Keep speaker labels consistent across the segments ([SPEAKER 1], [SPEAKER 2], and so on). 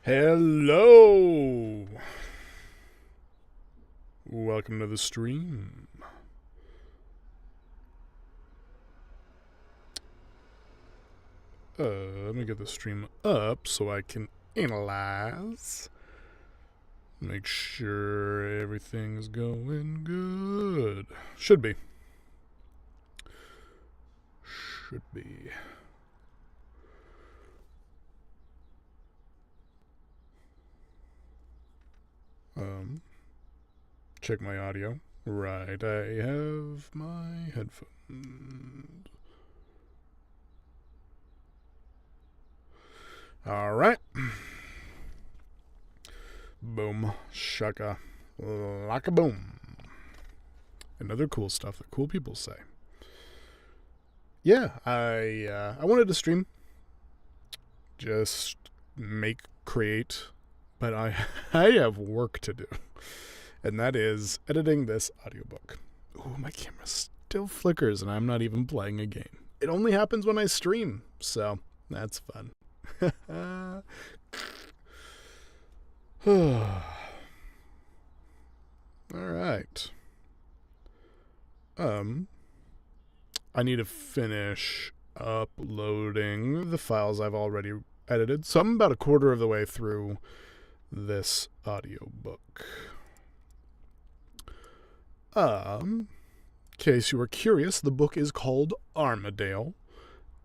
[SPEAKER 1] Hello! Welcome to the stream. Let me get the stream up so I can analyze. Make sure everything's going good. Should be. Check my audio. Right, I have my headphones. Alright. Boom. Shaka. Laka boom. Another cool stuff that cool people say. Yeah, I wanted to stream. Just create. But I have work to do. And that is editing this audiobook. Ooh, my camera still flickers and I'm not even playing a game. It only happens when I stream, so that's fun. Alright. I need to finish uploading the files I've already edited. So I'm about a quarter of the way through this audiobook. In case you were curious, the book is called Armadale.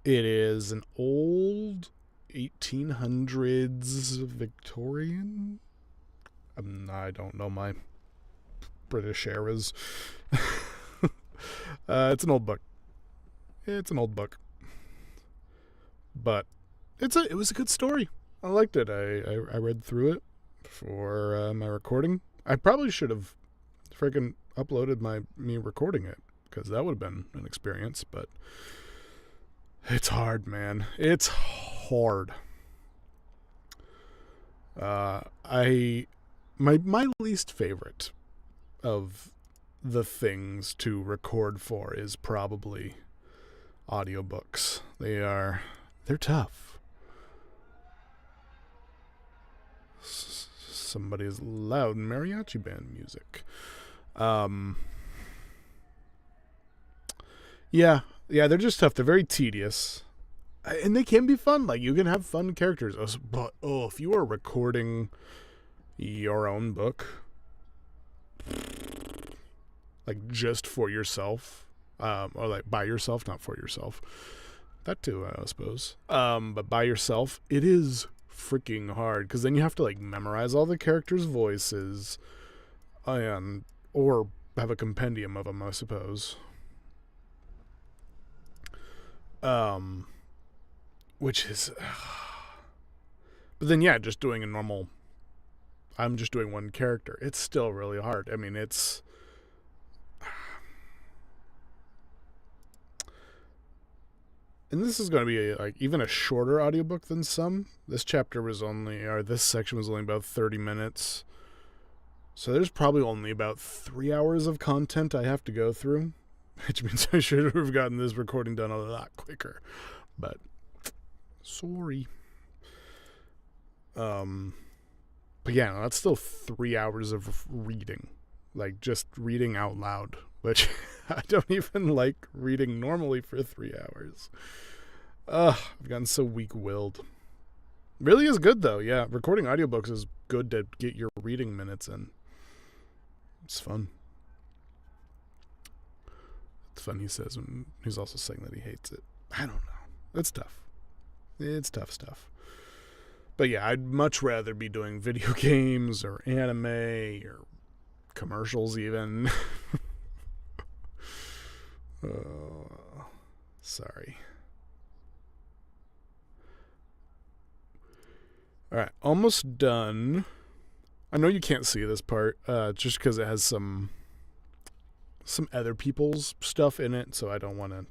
[SPEAKER 1] It is an old 1800s Victorian. I don't know my British eras. It's an old book. But it was a good story. I liked it. I read through it for my recording. I probably should have freaking uploaded me recording it, because that would have been an experience, but it's hard, man. It's hard. My least favorite of the things to record for is probably audiobooks. They're tough. Somebody's loud mariachi band music. Yeah, they're just tough. They're very tedious. And they can be fun. Like, you can have fun characters. But, if you are recording your own book, like, just for yourself, or, like, by yourself, not for yourself. That too, I suppose. But by yourself, it is freaking hard, because then you have to, like, memorize all the characters' voices, or have a compendium of them, I suppose. Which is, but then yeah, just doing I'm just doing one character. It's still really hard. I mean, and this is going to be even a shorter audiobook than some. This section was only about 30 minutes. So there's probably only about 3 hours of content I have to go through, which means I should have gotten this recording done a lot quicker. But sorry. But yeah, no, that's still 3 hours of reading. Like, just reading out loud, which I don't even like reading normally for 3 hours. I've gotten so weak-willed. Really is good, though. Yeah, recording audiobooks is good to get your reading minutes in. It's fun. It's fun, he says, and he's also saying that he hates it. I don't know. It's tough. It's tough stuff. But yeah, I'd much rather be doing video games or anime or commercials even. Sorry. Alright, almost done. I know you can't see this part, just because it has some other people's stuff in it, so I don't want to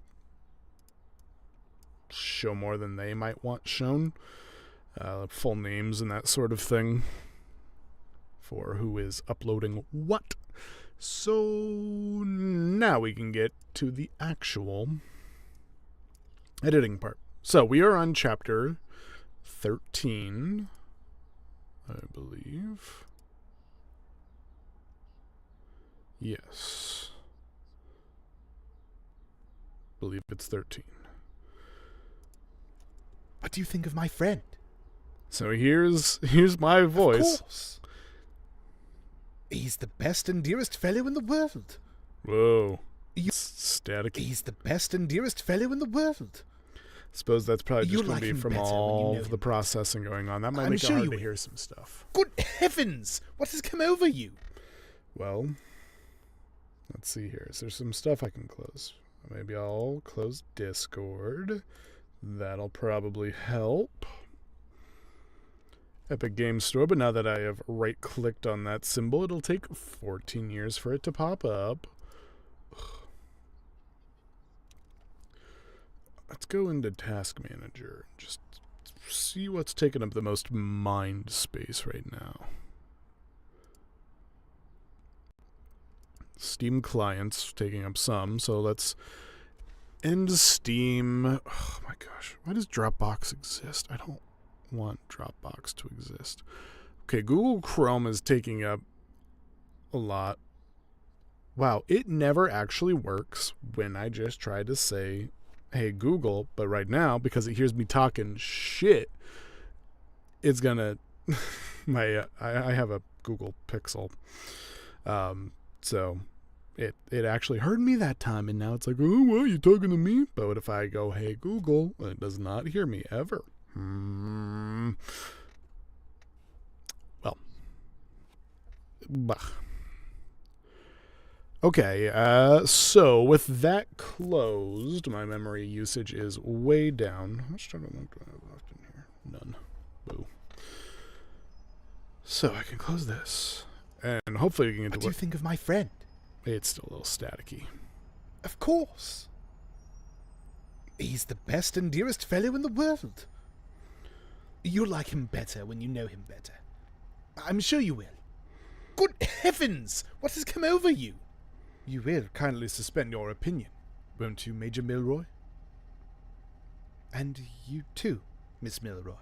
[SPEAKER 1] show more than they might want shown. Full names and that sort of thing for who is uploading what. So now we can get to the actual editing part. So we are on chapter 13. I believe. Yes. Believe it's 13.
[SPEAKER 2] What do you think of my friend?
[SPEAKER 1] So here's my voice.
[SPEAKER 2] Of course. He's the best and dearest fellow in the world.
[SPEAKER 1] Whoa. Static.
[SPEAKER 2] He's the best and dearest fellow in the world.
[SPEAKER 1] Suppose that's probably just going
[SPEAKER 2] like
[SPEAKER 1] to be
[SPEAKER 2] him
[SPEAKER 1] from
[SPEAKER 2] better when you
[SPEAKER 1] all
[SPEAKER 2] know
[SPEAKER 1] of
[SPEAKER 2] him
[SPEAKER 1] the processing going on. That might
[SPEAKER 2] I'm
[SPEAKER 1] make it
[SPEAKER 2] sure
[SPEAKER 1] hard
[SPEAKER 2] you
[SPEAKER 1] to
[SPEAKER 2] will.
[SPEAKER 1] hear some stuff.
[SPEAKER 2] Good heavens! What has come over you?
[SPEAKER 1] Well, let's see here. Is there some stuff I can close? Maybe I'll close Discord. That'll probably help. Epic Game Store, but now that I have right-clicked on that symbol, it'll take 14 years for it to pop up. Let's go into Task Manager and just see what's taking up the most mind space right now. Steam clients taking up some, so let's end Steam. Oh my gosh, why does Dropbox exist? I don't want Dropbox to exist. Okay, Google Chrome is taking up a lot. Wow, it never actually works when I just try to say, hey Google, but right now, because it hears me talking shit, it's gonna I have a Google Pixel. So it actually heard me that time, and now it's like, oh, what, you talking to me? But what if I go, hey Google, it does not hear me ever. Well, bah. Okay, so with that closed, my memory usage is way down. How much time do I have left in here? None. Boo. So I can close this, and hopefully we can get to
[SPEAKER 2] What do you think of my friend?
[SPEAKER 1] It's still a little staticky.
[SPEAKER 2] Of course. He's the best and dearest fellow in the world. You'll like him better when you know him better. I'm sure you will. Good heavens! What has come over you? You will kindly suspend your opinion, won't you, Major Milroy? And you too, Miss Milroy.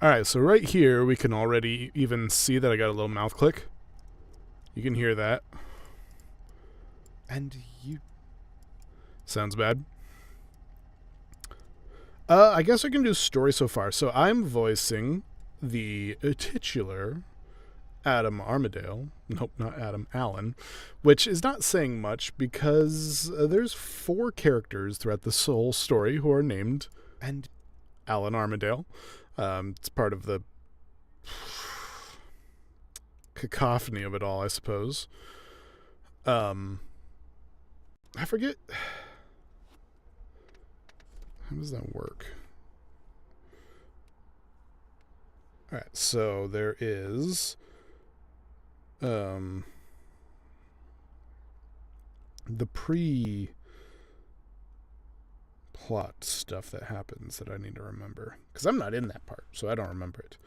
[SPEAKER 1] Alright, so right here we can already even see that I got a little mouth click. You can hear that.
[SPEAKER 2] And you...
[SPEAKER 1] Sounds bad. I guess I can do story so far. So I'm voicing the titular Adam Armadale. Nope, not Adam, Alan. Which is not saying much because there's 4 characters throughout this whole story who are named
[SPEAKER 2] and
[SPEAKER 1] Alan Armadale. It's part of the cacophony of it all, I suppose. I forget. How does that work? Alright, so there is the pre-plot stuff that happens that I need to remember. Because I'm not in that part, so I don't remember it.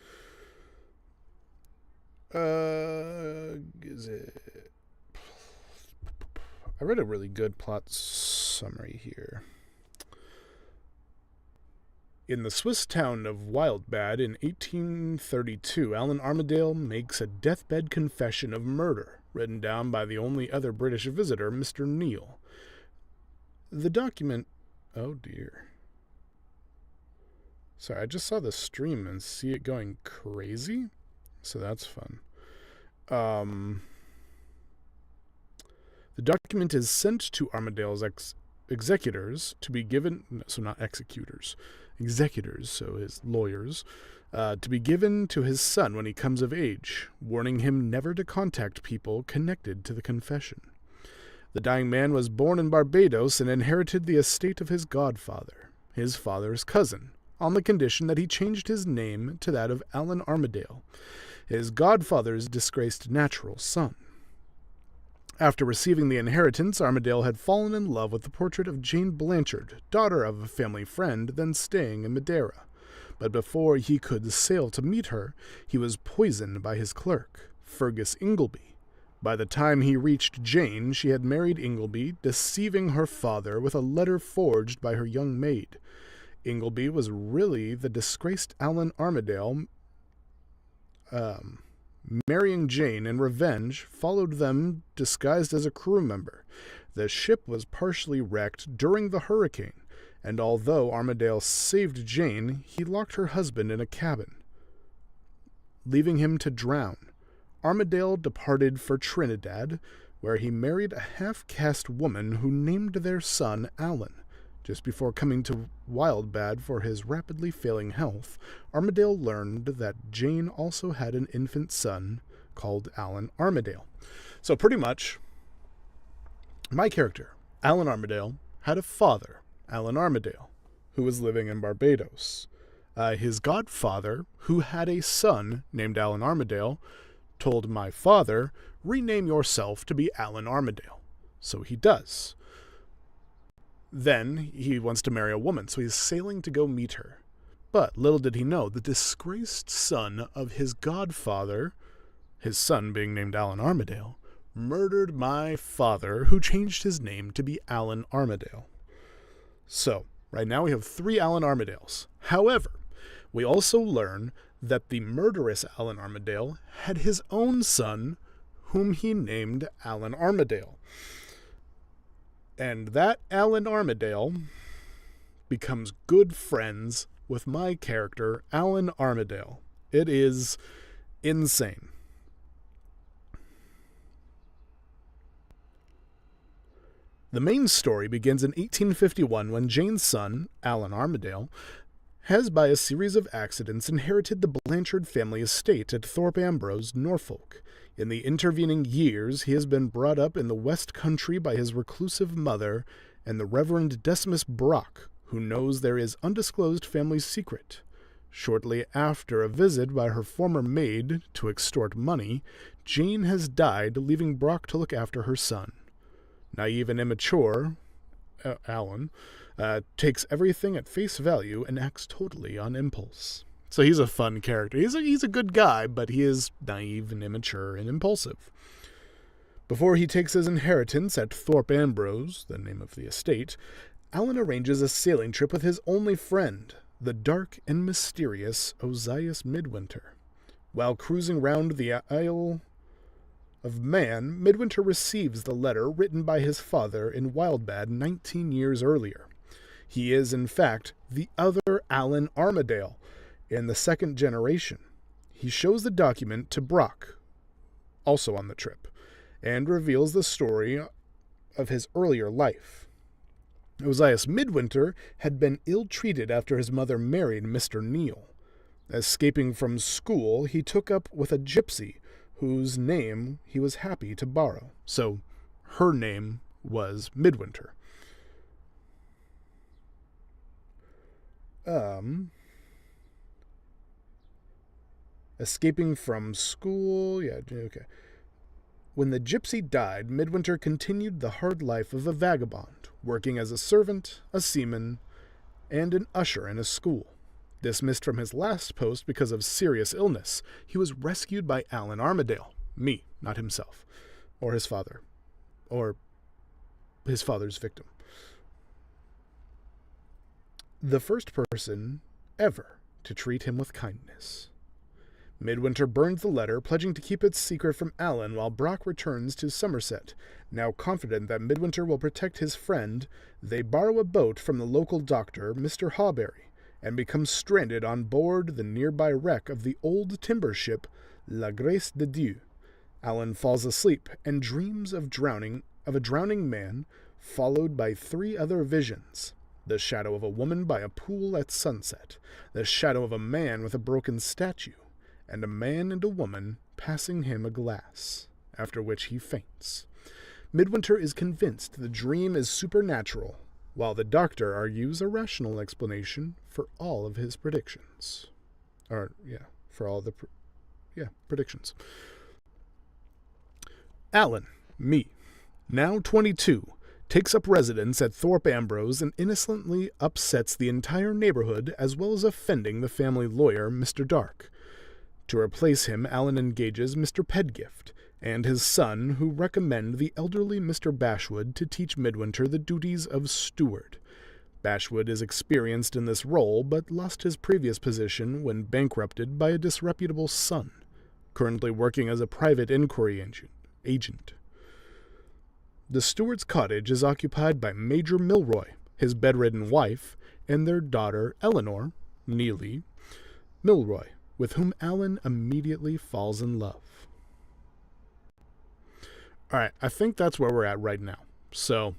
[SPEAKER 1] Is it... I read a really good plot summary here. In the Swiss town of Wildbad in 1832, Alan Armadale makes a deathbed confession of murder, written down by the only other British visitor, Mr. Neal. The document... Oh, dear. Sorry, I just saw the stream and see it going crazy, so that's fun. The document is sent to Armadale's executors to be given... So not executors. Executors, so his lawyers, to be given to his son when he comes of age, warning him never to contact people connected to the confession. The dying man was born in Barbados and inherited the estate of his godfather, his father's cousin, on the condition that he changed his name to that of Alan Armadale, his godfather's disgraced natural son. After receiving the inheritance, Armadale had fallen in love with the portrait of Jane Blanchard, daughter of a family friend, then staying in Madeira. But before he could sail to meet her, he was poisoned by his clerk, Fergus Ingleby. By the time he reached Jane, she had married Ingleby, deceiving her father with a letter forged by her young maid. Ingleby was really the disgraced Alan Armadale. marrying Jane in revenge, followed them disguised as a crew member. The ship was partially wrecked during the hurricane, and although Armadale saved Jane, he locked her husband in a cabin, leaving him to drown. Armadale departed for Trinidad, where he married a half-caste woman who named their son Alan. Just before coming to Wildbad for his rapidly failing health, Armadale learned that Jane also had an infant son called Alan Armadale. So pretty much, my character, Alan Armadale, had a father, Alan Armadale, who was living in Barbados. His godfather, who had a son named Alan Armadale, told my father, rename yourself to be Alan Armadale. So he does. Then he wants to marry a woman, so he's sailing to go meet her. But little did he know, the disgraced son of his godfather, his son being named Alan Armadale, murdered my father, who changed his name to be Alan Armadale. So, right now we have 3 Alan Armadales. However, we also learn that the murderous Alan Armadale had his own son, whom he named Alan Armadale. And that Alan Armadale becomes good friends with my character, Alan Armadale. It is insane. The main story begins in 1851 when Jane's son, Alan Armadale, has by a series of accidents inherited the Blanchard family estate at Thorpe Ambrose, Norfolk. In the intervening years, he has been brought up in the West Country by his reclusive mother and the Reverend Decimus Brock, who knows there is undisclosed family secret. Shortly after a visit by her former maid to extort money, Jane has died, leaving Brock to look after her son. Naive and immature, Alan takes everything at face value and acts totally on impulse. So he's a fun character. He's a good guy, but he is naive and immature and impulsive. Before he takes his inheritance at Thorpe Ambrose, the name of the estate, Alan arranges a sailing trip with his only friend, the dark and mysterious Ozias Midwinter. While cruising round the Isle of Man, Midwinter receives the letter written by his father in Wildbad 19 years earlier. He is, in fact, the other Alan Armadale, in the second generation. He shows the document to Brock, also on the trip, and reveals the story of his earlier life. Ozias Midwinter had been ill-treated after his mother married Mr. Neal. Escaping from school, he took up with a gypsy, whose name he was happy to borrow. So, her name was Midwinter. Escaping from school, okay. When the gypsy died, Midwinter continued the hard life of a vagabond, working as a servant, a seaman, and an usher in a school. Dismissed from his last post because of serious illness, he was rescued by Alan Armadale, me, not himself, or his father, or his father's victim. The first person ever to treat him with kindness. Midwinter burned the letter, pledging to keep it secret from Alan while Brock returns to Somerset. Now confident that Midwinter will protect his friend, they borrow a boat from the local doctor, Mr. Hawberry, and become stranded on board the nearby wreck of the old timber ship La Grace de Dieu. Alan falls asleep and dreams of a drowning man, followed by 3 other visions. The shadow of a woman by a pool at sunset, the shadow of a man with a broken statue, and a man and a woman passing him a glass, after which he faints. Midwinter is convinced the dream is supernatural, while the doctor argues a rational explanation for all of his predictions. Predictions. Alan, me, now 22, takes up residence at Thorpe Ambrose and innocently upsets the entire neighborhood as well as offending the family lawyer, Mr. Dark. To replace him, Alan engages Mr. Pedgift and his son, who recommend the elderly Mr. Bashwood to teach Midwinter the duties of steward. Bashwood is experienced in this role, but lost his previous position when bankrupted by a disreputable son. currently working as a private inquiry agent. The steward's cottage is occupied by Major Milroy, his bedridden wife, and their daughter Eleanor, Neely Milroy, with whom Alan immediately falls in love. Alright, I think that's where we're at right now. So,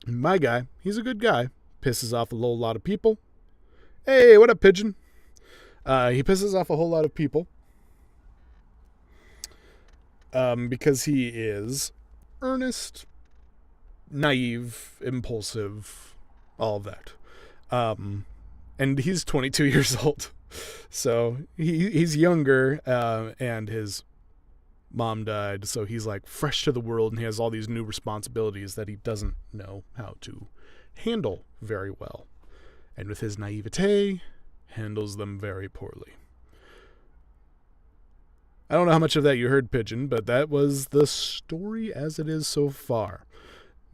[SPEAKER 1] my guy, he's a good guy, pisses off a whole lot of people. Hey, what up, pigeon? He pisses off a whole lot of people because he is earnest, naive, impulsive, all of that. And he's 22 years old. So he's younger, and his mom died, so he's like fresh to the world, and he has all these new responsibilities that he doesn't know how to handle very well. And with his naivete, handles them very poorly. I don't know how much of that you heard, Pigeon, but that was the story as it is so far.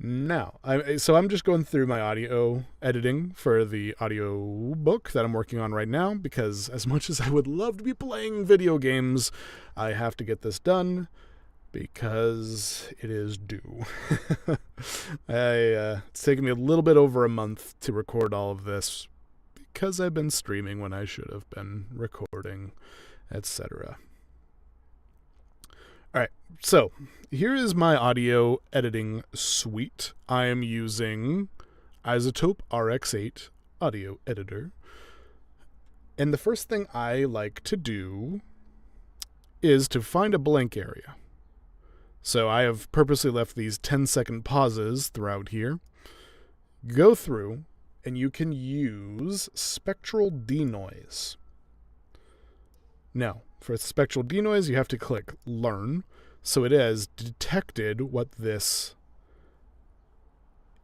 [SPEAKER 1] Now, I'm just going through my audio editing for the audiobook that I'm working on right now, because as much as I would love to be playing video games, I have to get this done because it is due. It's taken me a little bit over a month to record all of this because I've been streaming when I should have been recording, etc. Alright, so here is my audio editing suite. I am using Isotope RX8 audio editor. And the first thing I like to do is to find a blank area. So I have purposely left these 10-second pauses throughout here. Go through, and you can use spectral denoise. Now, for spectral denoise, you have to click Learn, so it has detected what this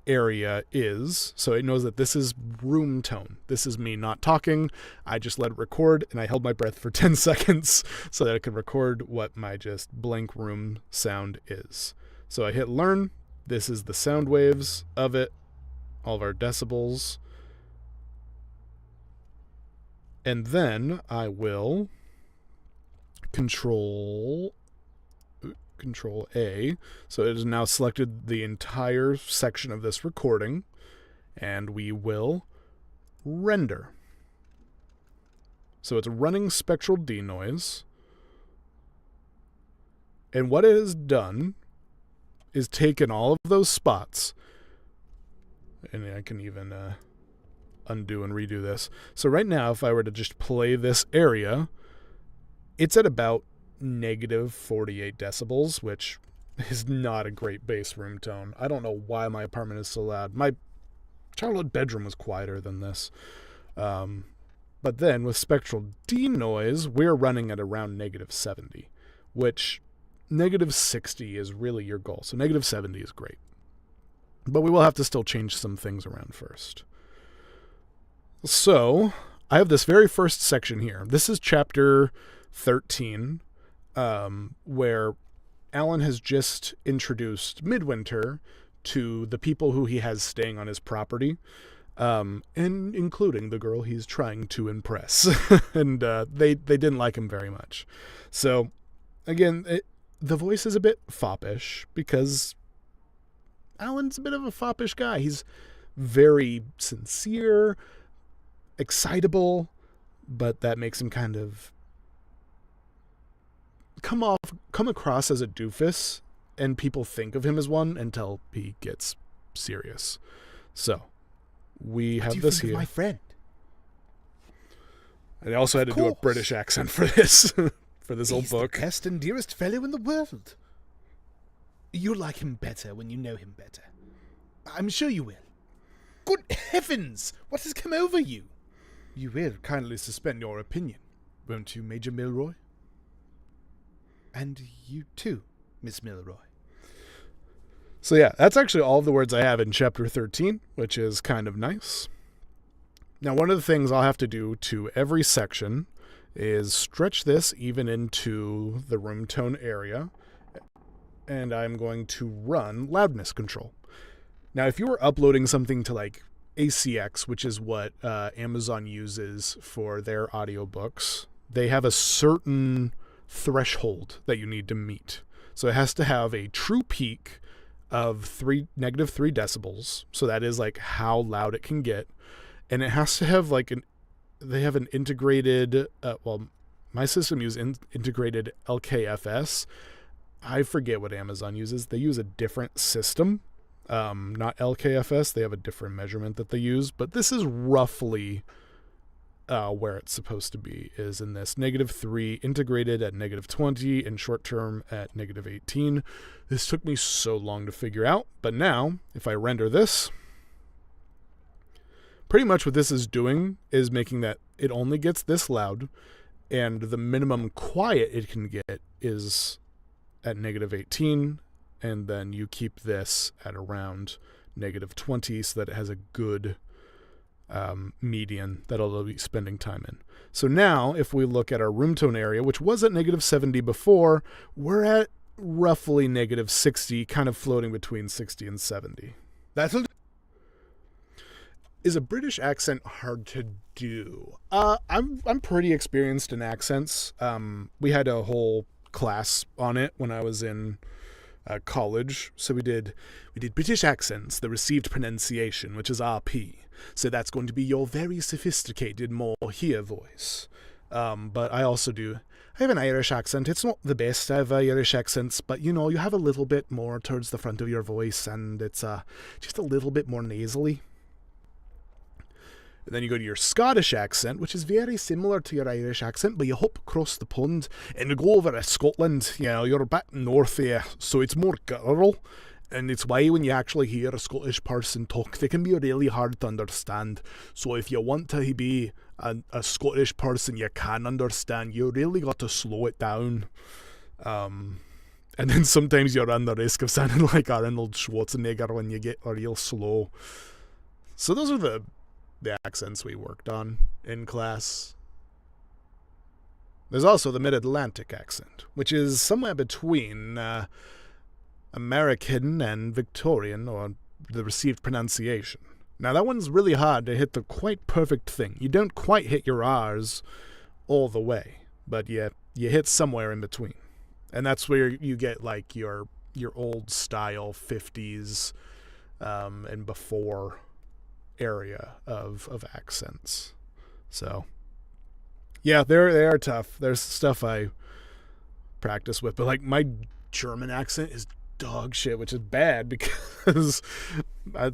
[SPEAKER 1] area is, so it knows that this is room tone. This is me not talking. I just let it record, and I held my breath for 10 seconds so that it could record what my just blank room sound is. So I hit Learn. This is the sound waves of it, all of our decibels. And then I will Control A. So it has now selected the entire section of this recording, and we will render. So it's running spectral denoise, and what it has done is taken all of those spots, and I can even undo and redo this. So right now, if I were to just play this area, it's at about negative 48 decibels, which is not a great bass room tone. I don't know why my apartment is so loud. My childhood bedroom was quieter than this. But then with spectral denoise, we're running at around negative 70, which negative 60 is really your goal. So negative 70 is great. But we will have to still change some things around first. So I have this very first section here. This is chapter 13, where Alan has just introduced Midwinter to the people who he has staying on his property, and including the girl he's trying to impress. And they didn't like him very much. So, again, the voice is a bit foppish, because Alan's a bit of a foppish guy. He's very sincere, excitable, but that makes him kind of come across as a doofus, and people think of him as one until he gets serious. So we have this here.
[SPEAKER 2] My friend.
[SPEAKER 1] And I also had to do a British accent for this for this old book.
[SPEAKER 2] He's the best and dearest fellow in the world. You'll like him better when you know him better. I'm sure you will. Good heavens! What has come over you? You will kindly suspend your opinion, won't you, Major Milroy? And you too, Miss Milroy.
[SPEAKER 1] So yeah, that's actually all the words I have in chapter 13, which is kind of nice. Now, one of the things I'll have to do to every section is stretch this even into the room tone area, and I'm going to run loudness control. Now, if you were uploading something to like ACX, which is what Amazon uses for their audiobooks, they have a certain threshold that you need to meet. So it has to have a true peak of negative 3 decibels. So that is like how loud it can get. And it has to have like they have an integrated, my system uses integrated LKFS. I forget what Amazon uses. They use a different system, not LKFS. They have a different measurement that they use, but this is roughly where it's supposed to be, is in this negative 3 integrated at negative 20 and short term at negative 18. This took me so long to figure out, but now if I render this, pretty much what this is doing is making that it only gets this loud, and the minimum quiet it can get is at negative 18, and then you keep this at around negative 20 so that it has a good median that it'll be spending time in. So now if we look at our room tone area, which was at negative 70 before, we're at roughly negative 60, kind of floating between 60 and 70. Is a British accent hard to do? I'm pretty experienced in accents. We had a whole class on it when I was in college. So we did British accents, the received pronunciation, which is RP. So that's going to be your very sophisticated, more here voice. But I have an Irish accent. It's not the best of Irish accents, but you have a little bit more towards the front of your voice, and it's just a little bit more nasally. And then you go to your Scottish accent, which is very similar to your Irish accent, but you hop across the pond and you go over to Scotland. You're a bit north there, so it's more guttural. And it's why when you actually hear a Scottish person talk, they can be really hard to understand. So if you want to be a Scottish person you can understand, you really got to slow it down. And then sometimes you run the risk of sounding like Arnold Schwarzenegger when you get real slow. So those are the accents we worked on in class. There's also the Mid-Atlantic accent, which is somewhere between American and Victorian, or the received pronunciation. Now that one's really hard to hit the quite perfect thing. You don't quite hit your R's all the way, but you hit somewhere in between. And that's where you get like your old style 50s and before area of accents. So yeah, they are tough. There's stuff I practice with, but like my German accent is dog shit, which is bad because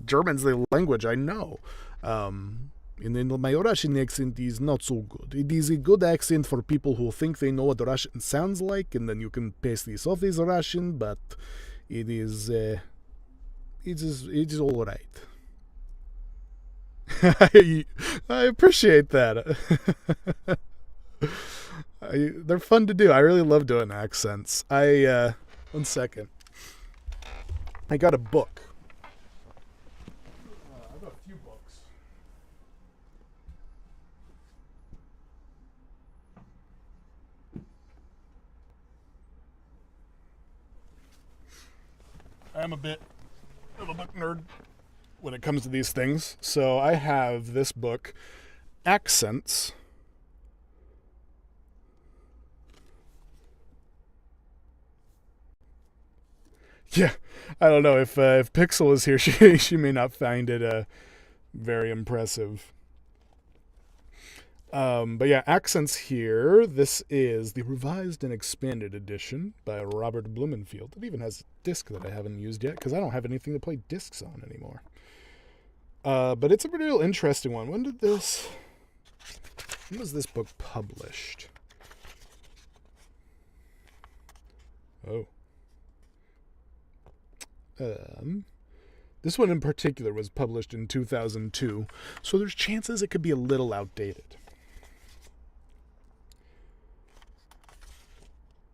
[SPEAKER 1] German's the language I know. And then my Russian accent is not so good. It is a good accent for people who think they know what Russian sounds like, and then you can pass this off as Russian, but it is all right. I appreciate that. They're fun to do. I really love doing accents. One second. I got a book. I've got a few books. I'm a bit of a book nerd when it comes to these things. So I have this book, Accents. Yeah, I don't know if Pixel is here, she may not find it very impressive. But yeah, Accents here. This is the revised and expanded edition by Robert Blumenfield. It even has a disc that I haven't used yet because I don't have anything to play discs on anymore. But it's a real interesting one. When was this book published? Oh. This one in particular was published in 2002, so there's chances it could be a little outdated.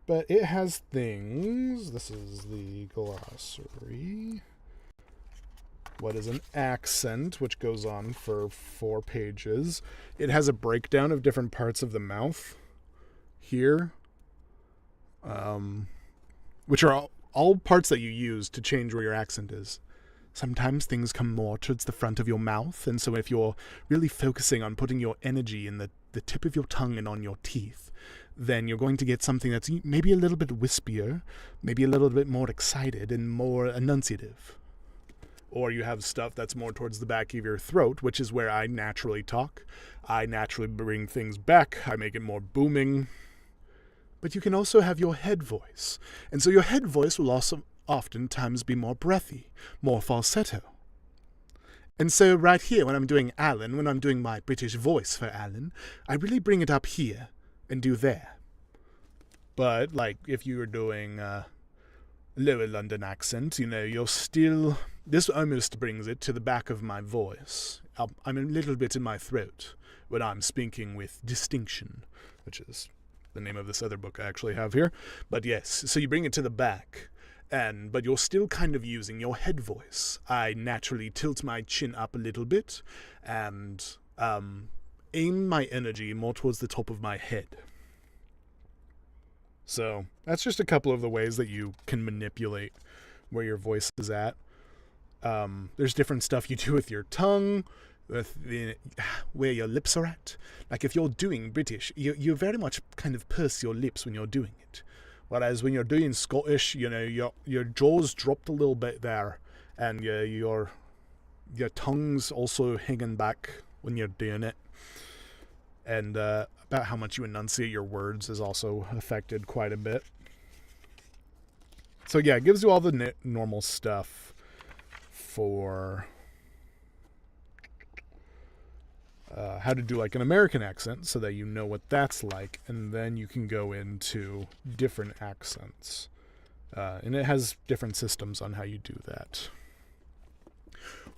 [SPEAKER 1] But it has things. This is the glossary. What is an accent, which goes on for 4 pages. It has a breakdown of different parts of the mouth here, which are all parts that you use to change where your accent is. Sometimes things come more towards the front of your mouth, and so if you're really focusing on putting your energy in the the tip of your tongue and on your teeth, then you're going to get something that's maybe a little bit wispier, maybe a little bit more excited and more enunciative. Or you have stuff that's more towards the back of your throat, which is where I naturally talk. I naturally bring things back. I make it more booming. But you can also have your head voice. And so your head voice will also oftentimes be more breathy, more falsetto. And so right here, when I'm doing Alan, when I'm doing my British voice for Alan, I really bring it up here and do there. But, like, if you were doing lower London accent, you're still... This almost brings it to the back of my voice. I'm a little bit in my throat when I'm speaking with distinction, which is the name of this other book I actually have here. But yes, so you bring it to the back, but you're still kind of using your head voice. I naturally tilt my chin up a little bit and aim my energy more towards the top of my head. So that's just a couple of the ways that you can manipulate where your voice is at. There's different stuff you do with your tongue, with where your lips are at. Like if you're doing British, you very much kind of purse your lips when you're doing it. Whereas when you're doing Scottish, your jaws dropped a little bit there, and your tongue's also hanging back when you're doing it. And about how much you enunciate your words is also affected quite a bit. So yeah, it gives you all the normal stuff for how to do like an American accent so that you know what that's like, and then you can go into different accents. And it has different systems on how you do that.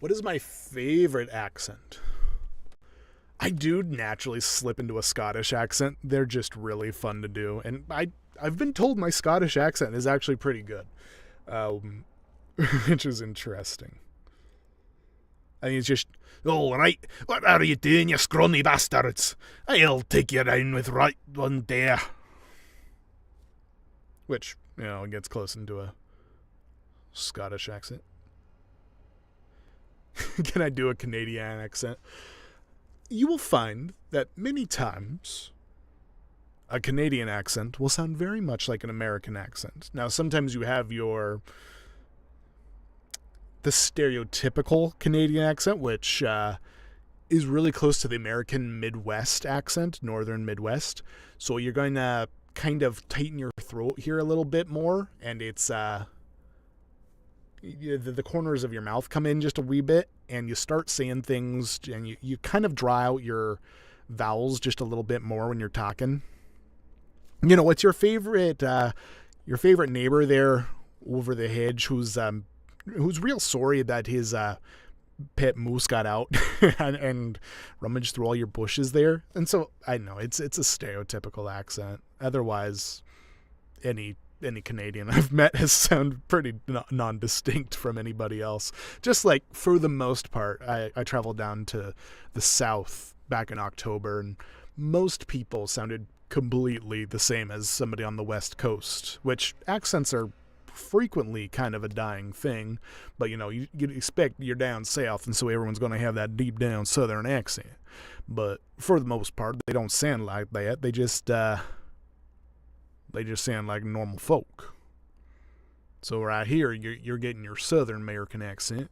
[SPEAKER 1] What is my favorite accent? I do naturally slip into a Scottish accent. They're just really fun to do. And I've been told my Scottish accent is actually pretty good, which is interesting. I mean, it's just, all right, what are you doing, you scrawny bastards? I'll take you down with right one day. Which, gets close into a Scottish accent. Can I do a Canadian accent? You will find that many times a Canadian accent will sound very much like an American accent. Now, sometimes you have the stereotypical Canadian accent, which is really close to the American Midwest accent, Northern Midwest. So you're going to kind of tighten your throat here a little bit more, and it's the corners of your mouth come in just a wee bit, and you start saying things, and you kind of draw out your vowels just a little bit more when you're talking. What's your favorite neighbor there over the hedge who's real sorry that his pet moose got out and rummaged through all your bushes there? And so I know it's a stereotypical accent. Otherwise, any Canadian I've met has sounded pretty non-distinct from anybody else. Just like for the most part, I traveled down to the south back in October, and most people sounded completely the same as somebody on the West Coast, which accents are frequently kind of a dying thing, but you expect you're down south, and so everyone's going to have that deep down southern accent. But for the most part, they don't sound like that. They just sound like normal folk. So right here, you're getting your Southern American accent,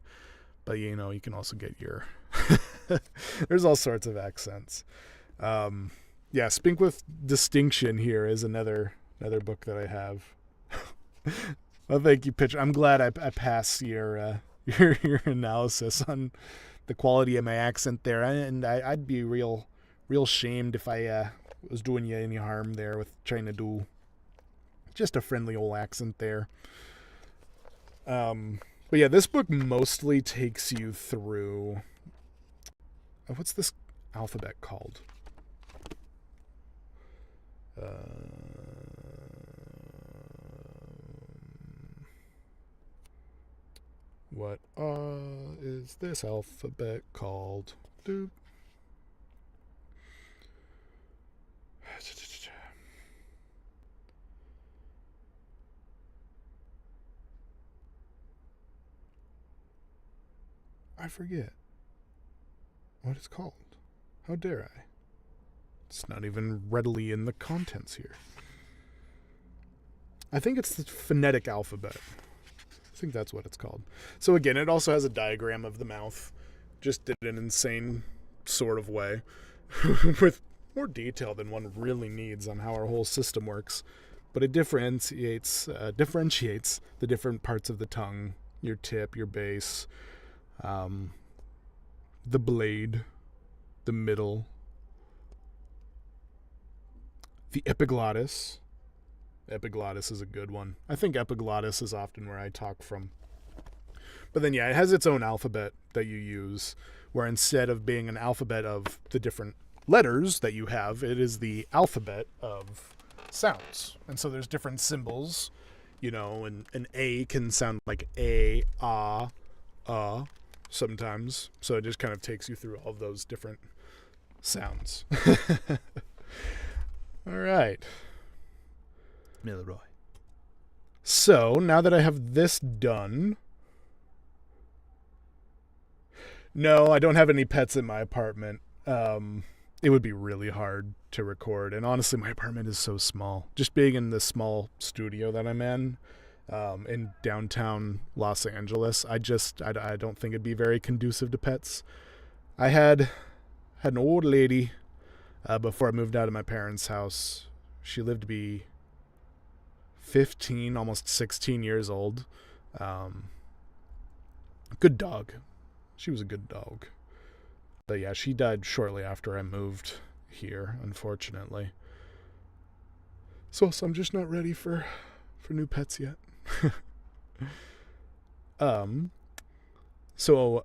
[SPEAKER 1] but you can also get your there's all sorts of accents. Speak with Distinction here is another book that I have. Well, thank you, Pitch. I'm glad I passed your analysis on the quality of my accent there, and I'd be real shamed if I was doing you any harm there with trying to do just a friendly old accent there. But yeah, this book mostly takes you through... what's this alphabet called? What is this alphabet called? Doop. I forget what it's called. How dare I? It's not even readily in the contents here. I think it's the phonetic alphabet. I think that's what it's called. So again, it also has a diagram of the mouth. Just did it in an insane sort of way with more detail than one really needs on how our whole system works. But it differentiates the different parts of the tongue, your tip, your base, the blade, the middle, the epiglottis. Epiglottis is a good one. I think epiglottis is often where I talk from. But then, yeah, it has its own alphabet that you use, where instead of being an alphabet of the different letters that you have, it is the alphabet of sounds. And so there's different symbols, you know, and an A can sound like A, sometimes. So it just kind of takes you through all of those different sounds. All right.
[SPEAKER 2] Milroy.
[SPEAKER 1] So now that I have this done... No, I don't have any pets in my apartment. It would be really hard to record. And honestly, my apartment is so small. Just being in this small studio that I'm in downtown Los Angeles, I don't think it'd be very conducive to pets. I had an old lady before I moved out of my parents' house. She lived to be 15, almost 16 years old. Good dog. She was a good dog. But yeah, she died shortly after I moved here, unfortunately. So I'm just not ready for new pets yet. So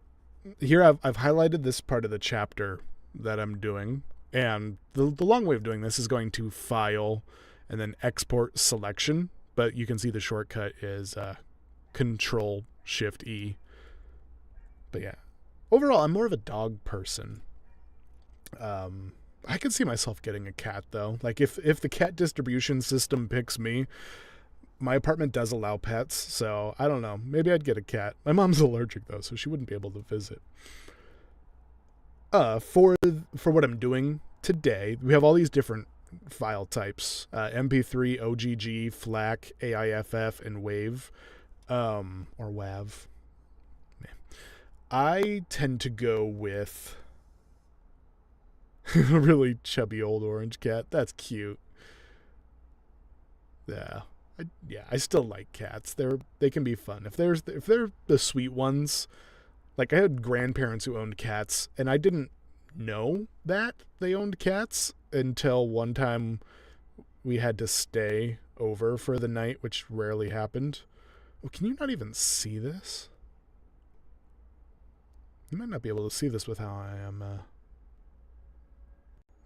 [SPEAKER 1] here I've highlighted this part of the chapter that I'm doing, and the long way of doing this is going to File and then Export Selection, but you can see the shortcut is Control-Shift-E. But yeah, overall, I'm more of a dog person. I could see myself getting a cat, though. Like, if the cat distribution system picks me, my apartment does allow pets, so I don't know. Maybe I'd get a cat. My mom's allergic, though, so she wouldn't be able to visit. For what I'm doing today, we have all these different file types. MP3, OGG, FLAC, AIFF, and WAV. Or WAV. I tend to go with a really chubby old orange cat. That's cute. Yeah. I still like cats. They can be fun. If they're the sweet ones, like I had grandparents who owned cats, and I didn't know that they owned cats until one time we had to stay over for the night, which rarely happened. Oh, can you not even see this? You might not be able to see this with how I am.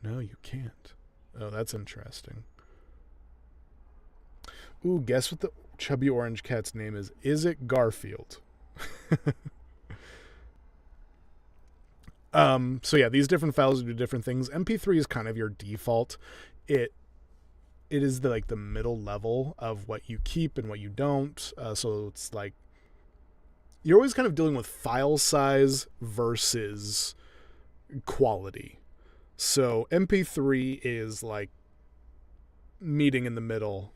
[SPEAKER 1] No, you can't. Oh, that's interesting. Ooh, guess what the chubby orange cat's name is? Is it Garfield? So yeah, these different files do different things. MP3 is kind of your default. It is the middle level of what you keep and what you don't. So it's like you're always kind of dealing with file size versus quality. So MP3 is like meeting in the middle.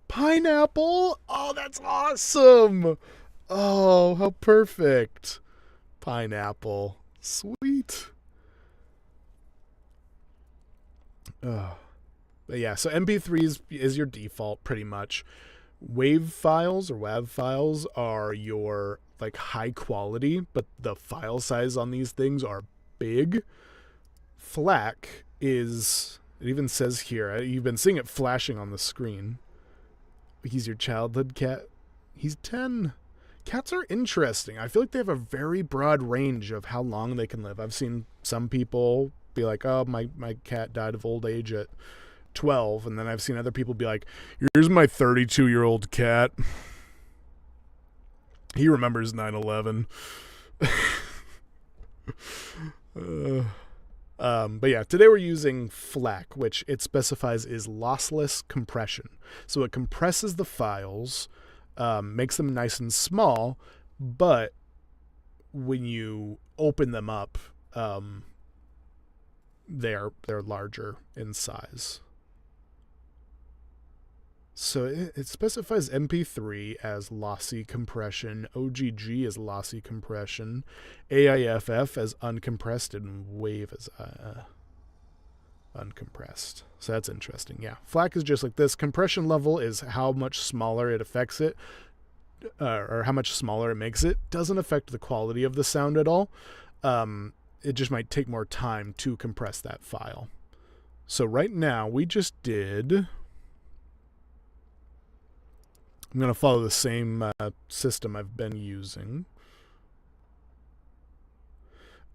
[SPEAKER 1] Pineapple? Oh, that's awesome. Oh, how perfect. Pineapple. Sweet. Oh. But yeah, so MP3 is your default pretty much. WAV files or WAV files are your like high quality, but the file size on these things are big. FLAC is, it even says here, you've been seeing it flashing on the screen. He's your childhood cat. He's 10. Cats are interesting. I feel like they have a very broad range of how long they can live. I've seen some people be like, oh, my cat died of old age at 12. And then I've seen other people be like, here's my 32-year-old cat. He remembers 9/11. But yeah, today we're using FLAC, which it specifies is lossless compression. So it compresses the files, makes them nice and small, but when you open them up, they're larger in size. So it specifies MP3 as lossy compression, OGG as lossy compression, AIFF as uncompressed, and WAVE as uncompressed. So that's interesting. Yeah, FLAC is just like this. Compression level is how much smaller it affects it, or how much smaller it makes it. Doesn't affect the quality of the sound at all. It just might take more time to compress that file. So right now we just did... I'm going to follow the same system I've been using.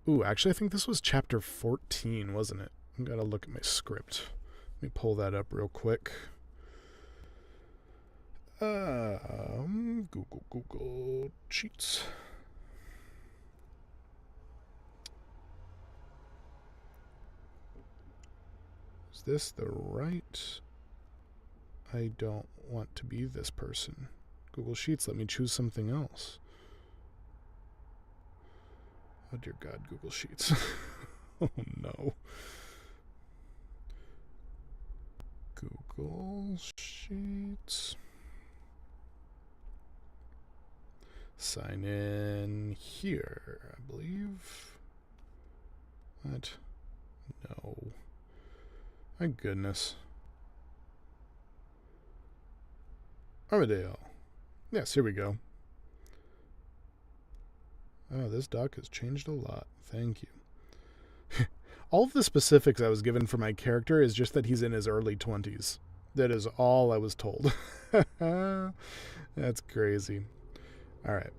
[SPEAKER 1] Ooh, actually, I think this was chapter 14, wasn't it? I've got to look at my script. Let me pull that up real quick. Google Sheets. Is this the right... I don't want to be this person. Google Sheets, let me choose something else. Oh dear God, Google Sheets. Oh no. Google Sheets. Sign in here, I believe. What? No. My goodness. Armadale. Yes, here we go. Oh, this doc has changed a lot. Thank you. All of the specifics I was given for my character is just that he's in his early 20s. That is all I was told. That's crazy. All right.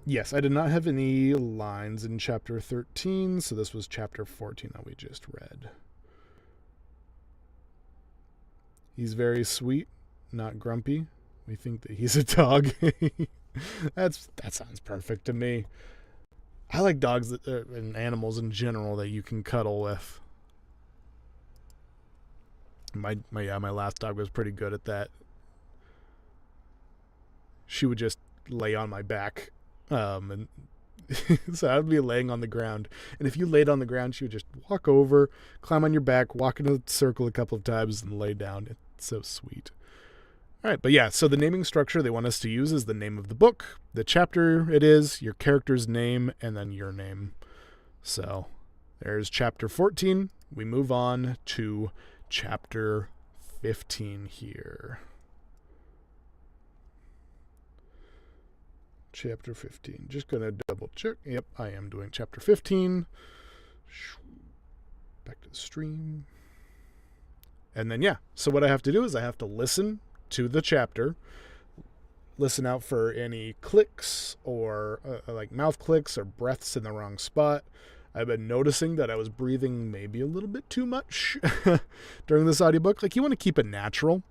[SPEAKER 1] Yes, I did not have any lines in chapter 13, so this was chapter 14 that we just read. He's very sweet, not grumpy. We think that he's a dog. That sounds perfect to me. I like dogs and animals in general that you can cuddle with. My last dog was pretty good at that. She would just lay on my back, and so I'd be laying on the ground. And if you laid on the ground, she would just walk over, climb on your back, walk in a circle a couple of times, and lay down. It's so sweet. All right, but yeah, so the naming structure they want us to use is the name of the book, the chapter it is, your character's name, and then your name. So there's chapter 14. We move on to chapter 15 here. Chapter 15. Just going to double check. Yep, I am doing chapter 15. Back to the stream. And then, yeah, so what I have to do is I have to listen to the chapter, listen out for any clicks or like mouth clicks or breaths in the wrong spot. I've been noticing that I was breathing maybe a little bit too much during this audiobook. Like, you want to keep it natural,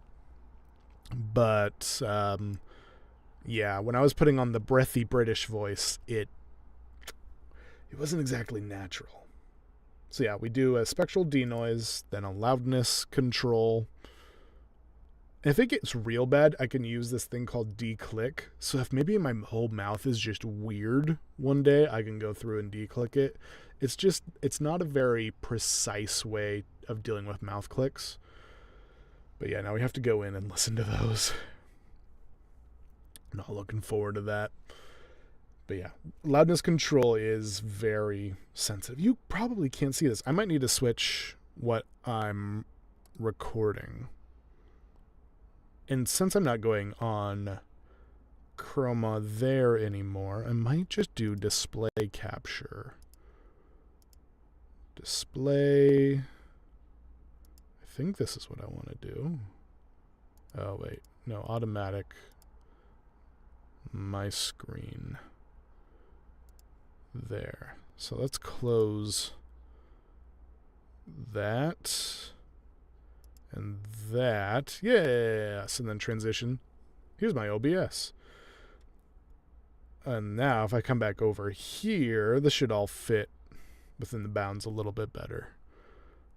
[SPEAKER 1] but yeah, when I was putting on the breathy British voice, it wasn't exactly natural. So yeah, we do a spectral denoise, then a loudness control. If it gets real bad, I can use this thing called declick. So if maybe my whole mouth is just weird one day, I can go through and declick it. It's not a very precise way of dealing with mouth clicks. But yeah, now we have to go in and listen to those. Not looking forward to that. But yeah, loudness control is very sensitive. You probably can't see this. I might need to switch what I'm recording. And since I'm not going on chroma there anymore, I might just do display capture. Display. I think this is what I want to do. Oh, wait. No, automatic. My screen. There. So let's close that. And that. Yes. And then transition. Here's my OBS. And now if I come back over here, this should all fit within the bounds a little bit better.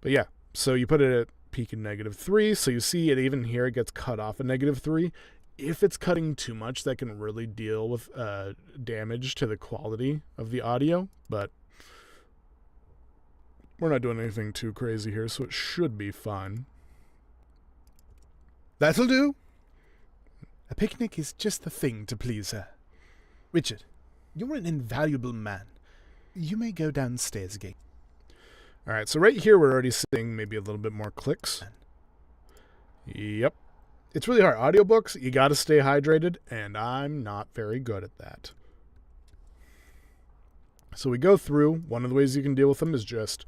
[SPEAKER 1] But yeah, so you put it at peak in -3. So you see it even here, it gets cut off at -3. If it's cutting too much, that can really deal with damage to the quality of the audio. But We're not doing anything too crazy here, so it should be fine.
[SPEAKER 2] That'll do. A picnic is just the thing to please her. Richard, you're an invaluable man. You may go downstairs again.
[SPEAKER 1] All right, so right here we're already seeing maybe a little bit more clicks. Yep. It's really hard. Audiobooks, you got to stay hydrated, and I'm not very good at that. So we go through. One of the ways you can deal with them is just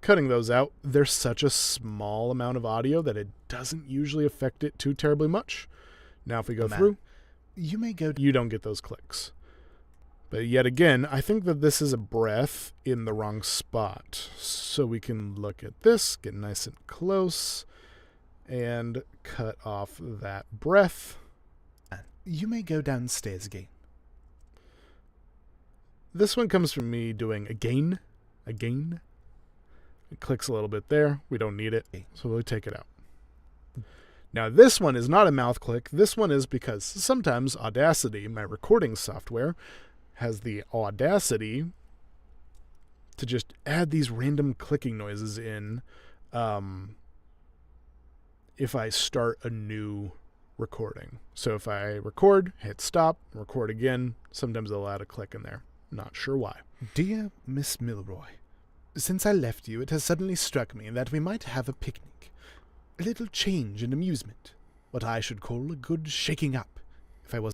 [SPEAKER 1] cutting those out. There's such a small amount of audio that it doesn't usually affect it too terribly much. Now if we go through, you don't get those clicks. But yet again, I think that this is a breath in the wrong spot. So we can look at this, get nice and close, and cut off that breath.
[SPEAKER 2] You may go downstairs again.
[SPEAKER 1] This one comes from me doing again. It clicks a little bit there. We don't need it, so we'll take it out. Now this one is not a mouth click. This one is because sometimes Audacity, my recording software, has the audacity to just add these random clicking noises in if I start a new recording. So if I record, hit stop, record again, sometimes it'll add a click in there. Not sure why.
[SPEAKER 2] Dear Miss Milroy, since I left you, it has suddenly struck me that we might have a picnic. A little change and amusement. What I should call a good shaking up, if I was...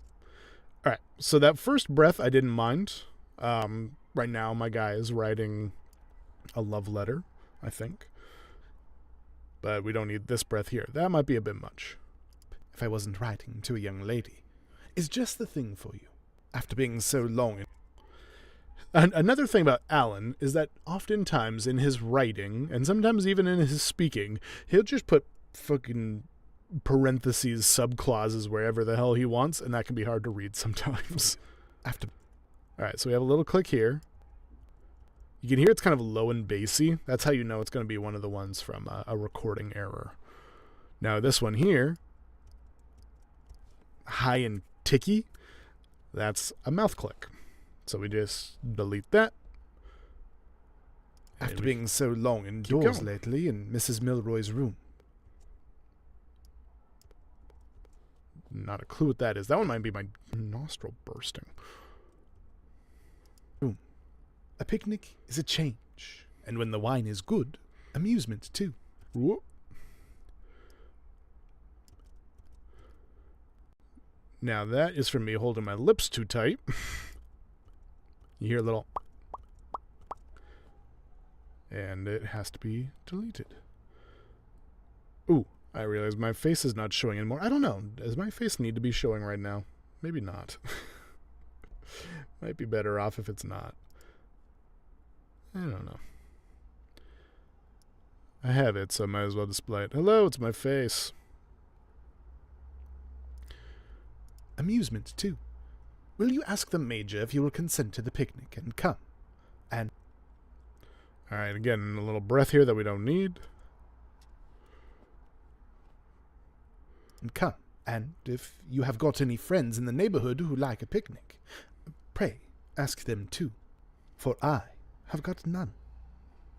[SPEAKER 1] Alright, so that first breath I didn't mind. Right now my guy is writing a love letter, I think. But we don't need this breath here. That might be a bit much.
[SPEAKER 2] If I wasn't writing to a young lady, is just the thing for you. After being so long...
[SPEAKER 1] And another thing about Alan is that oftentimes in his writing, and sometimes even in his speaking, he'll just put fucking parentheses, subclauses wherever the hell he wants, and that can be hard to read sometimes. Alright, so we have a little click here. You can hear it's kind of low and bassy. That's how you know it's going to be one of the ones from a recording error. Now this one here, high and ticky, that's a mouth click. So we just delete that.
[SPEAKER 2] After being so long indoors lately in Mrs. Milroy's room.
[SPEAKER 1] Not a clue what that is. That one might be my nostril bursting.
[SPEAKER 2] Room. A picnic is a change. And when the wine is good, amusement too.
[SPEAKER 1] Whoop. Now that is from me holding my lips too tight. You hear a little... And it has to be deleted. Ooh, I realize my face is not showing anymore. I don't know. Does my face need to be showing right now? Maybe not. Might be better off if it's not. I don't know. I have it, so I might as well display it. Hello, it's my face.
[SPEAKER 2] Amusement, too. Will you ask the Major if he will consent to the picnic and come? And...
[SPEAKER 1] Alright, again, a little breath here that we don't need.
[SPEAKER 2] And come. And if you have got any friends in the neighborhood who like a picnic, pray ask them too. For I have got none.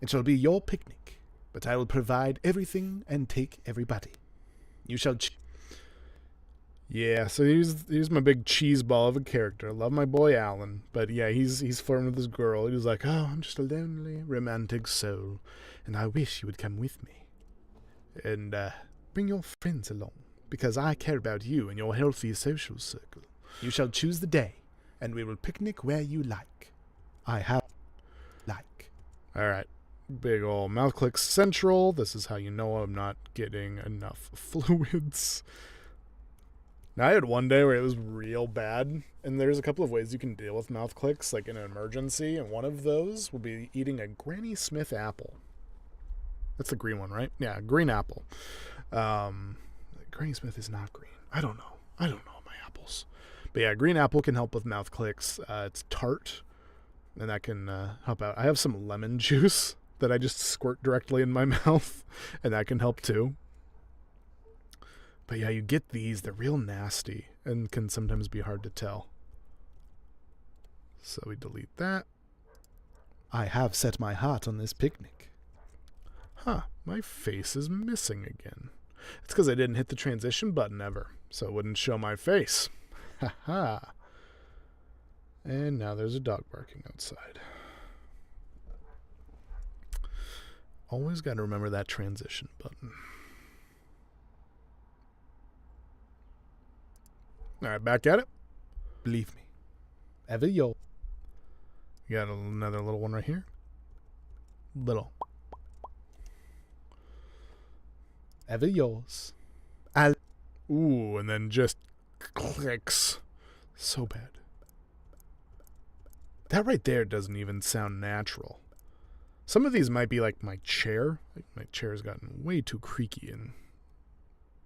[SPEAKER 2] It shall be your picnic, but I will provide everything and take everybody. You shall...
[SPEAKER 1] Yeah, so he's my big cheese ball of a character. Love my boy Alan, but yeah, he's flirting with this girl. He's like, oh, I'm just a lonely, romantic soul, and I wish you would come with me. And bring your friends along, because I care about you and your healthy social circle. You shall choose the day, and we will picnic where you like. I have like. All right, big ol' mouth click central. This is how you know I'm not getting enough fluids. Now, I had one day where it was real bad, and there's a couple of ways you can deal with mouth clicks, like in an emergency, and one of those will be eating a Granny Smith apple. That's the green one, right? Yeah, green apple. Granny Smith is not green. I don't know my apples. But yeah, green apple can help with mouth clicks. It's tart, and that can help out. I have some lemon juice that I just squirt directly in my mouth, and that can help too. But yeah, you get these, they're real nasty and can sometimes be hard to tell. So we delete that.
[SPEAKER 2] I have set my heart on this picnic,
[SPEAKER 1] My face is missing again. It's because I didn't hit the transition button ever, so it wouldn't show my face. Haha. And now there's a dog barking outside. Always got to remember that transition button. All right, back at it.
[SPEAKER 2] Believe me. Ever yours.
[SPEAKER 1] You got another little one right here. Little.
[SPEAKER 2] Ever yours.
[SPEAKER 1] Ooh, and then just clicks. So bad. That right there doesn't even sound natural. Some of these might be like my chair. Like my chair's gotten way too creaky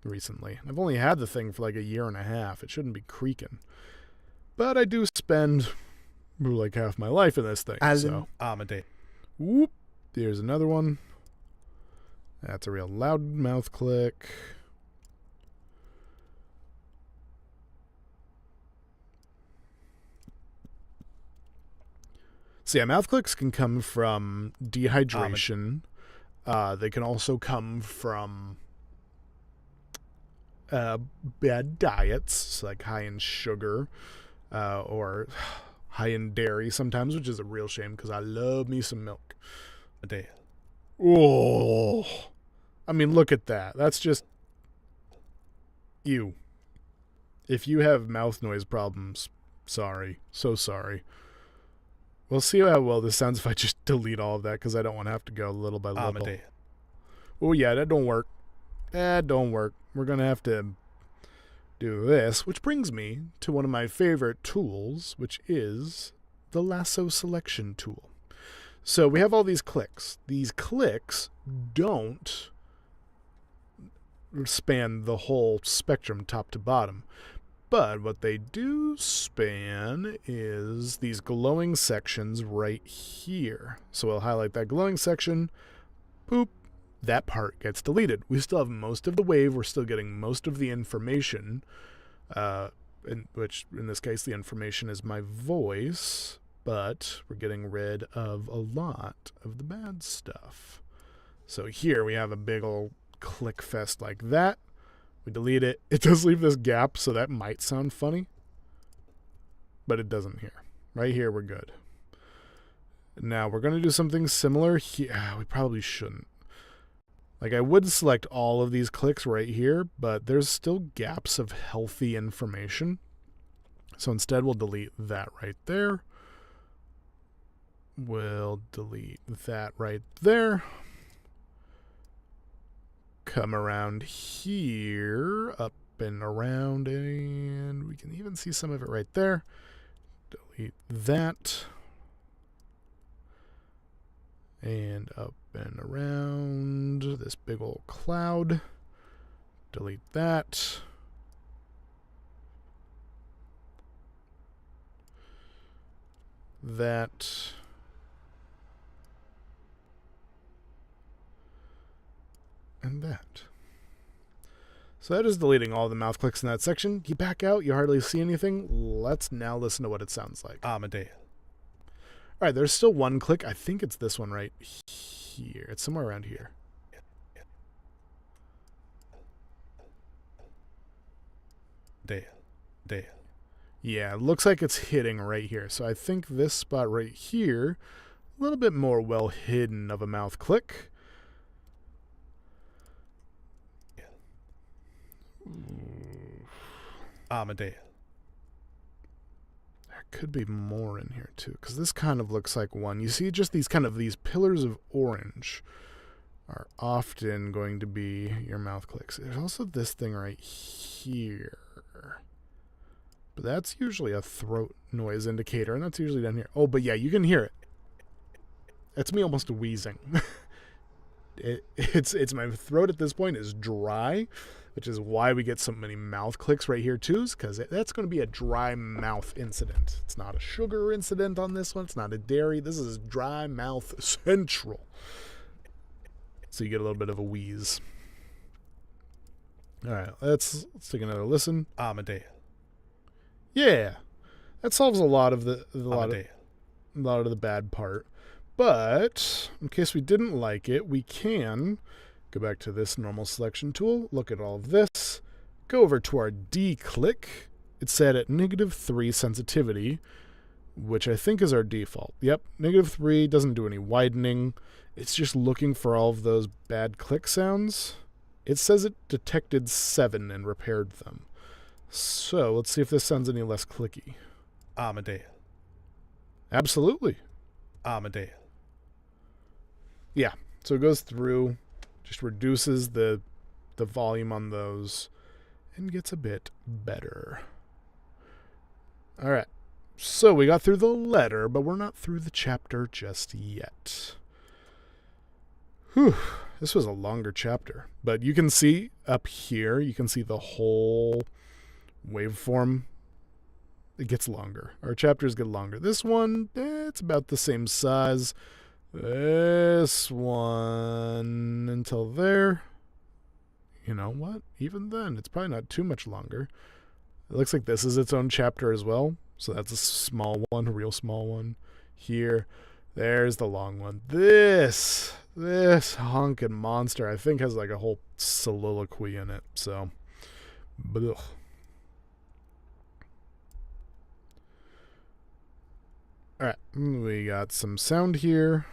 [SPEAKER 1] recently. I've only had the thing for like a year and a half. It shouldn't be creaking. But I do spend like half my life in this thing. So
[SPEAKER 2] Armadale.
[SPEAKER 1] Whoop. Here's another one. That's a real loud mouth click. So yeah, mouth clicks can come from dehydration. They can also come from bad diets, so like high in sugar or high in dairy sometimes, which is a real shame because I love me some milk. Oh, I mean, look at that. That's just ew. If you have mouth noise problems, sorry. So sorry. We'll see how well this sounds if I just delete all of that because I don't want to have to go little by little.
[SPEAKER 2] Armadale.
[SPEAKER 1] Oh, yeah, that don't work. That don't work. We're going to have to do this, which brings me to one of my favorite tools, which is the lasso selection tool. So we have all these clicks. These clicks don't span the whole spectrum top to bottom. But what they do span is these glowing sections right here. So we'll highlight that glowing section. Boop. That part gets deleted. We still have most of the wave. We're still getting most of the information, which in this case the information is my voice. But we're getting rid of a lot of the bad stuff. So here we have a big old click fest like that. We delete it. It does leave this gap, so that might sound funny. But it doesn't here. Right here, we're good. Now, we're going to do something similar here. We probably shouldn't. Like, I would select all of these clicks right here, but there's still gaps of healthy information. So instead, we'll delete that right there. We'll delete that right there. Come around here, up and around, and we can even see some of it right there. Delete that. And up and around this big old cloud. Delete that. That. And that. So that is deleting all the mouth clicks in that section. You back out, you hardly see anything. Let's now listen to what it sounds like.
[SPEAKER 2] Armadale.
[SPEAKER 1] All right, there's still one click. I think it's this one right here. It's somewhere around here.
[SPEAKER 2] Dale.
[SPEAKER 1] Yeah, it looks like it's hitting right here. So I think this spot right here, a little bit more well hidden of a mouth click.
[SPEAKER 2] Armadale.
[SPEAKER 1] There could be more in here too, because this kind of looks like one. You see just these pillars of orange are often going to be your mouth clicks. There's also this thing right here. But that's usually a throat noise indicator, and that's usually down here. Oh, but yeah, you can hear it. That's me almost wheezing. It's my throat at this point is dry, which is why we get so many mouth clicks right here too, because that's going to be a dry mouth incident. It's not a sugar incident on this one. It's not a dairy. This is dry mouth central. So you get a little bit of a wheeze. All right, let's take another listen.
[SPEAKER 2] Armadale.
[SPEAKER 1] Yeah, that solves a lot of the bad part. But in case we didn't like it, we can go back to this normal selection tool, look at all of this, go over to our D click. It's set at -3 sensitivity, which I think is our default. Yep, -3 doesn't do any widening. It's just looking for all of those bad click sounds. It says it detected 7 and repaired them. So let's see if this sounds any less clicky.
[SPEAKER 2] Armadale.
[SPEAKER 1] Absolutely.
[SPEAKER 2] Armadale.
[SPEAKER 1] Yeah, so it goes through, just reduces the volume on those, and gets a bit better. All right, so we got through the letter, but we're not through the chapter just yet. Whew, this was a longer chapter, but you can see up here, you can see the whole waveform. It gets longer. Our chapters get longer. This one, it's about the same size. This one until there. You know what? Even then, it's probably not too much longer. It looks like this is its own chapter as well. So that's a small one, a real small one. Here, there's the long one. This honking monster, I think, has like a whole soliloquy in it. So, blech. All right, we got some sound here.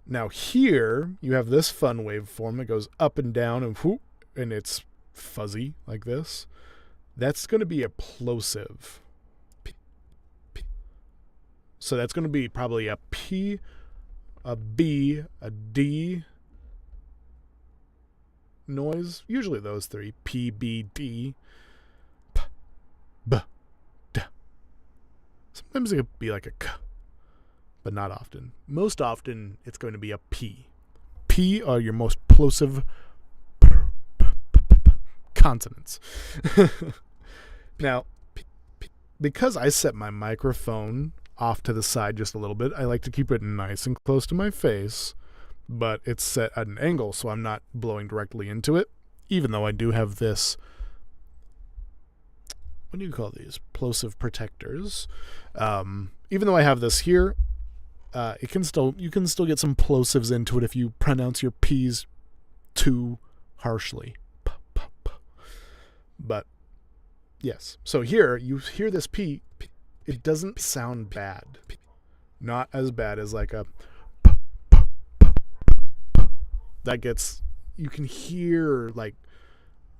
[SPEAKER 1] Now here, you have this fun waveform that goes up and down and whoop, and it's fuzzy like this. That's going to be a plosive. So that's going to be probably a P, a B, a D noise. Usually those three, P, B, D, P, B, D. Sometimes it could be like a K, but not often. Most often, it's going to be a P. P are your most plosive consonants. Now, because I set my microphone off to the side just a little bit, I like to keep it nice and close to my face, but it's set at an angle, so I'm not blowing directly into it, even though I do have this, what do you call these? Plosive protectors. Even though I have this here, you can still get some plosives into it if you pronounce your P's too harshly. But yes, so here you hear this P. It doesn't sound bad. Not as bad as like a that gets, you can hear like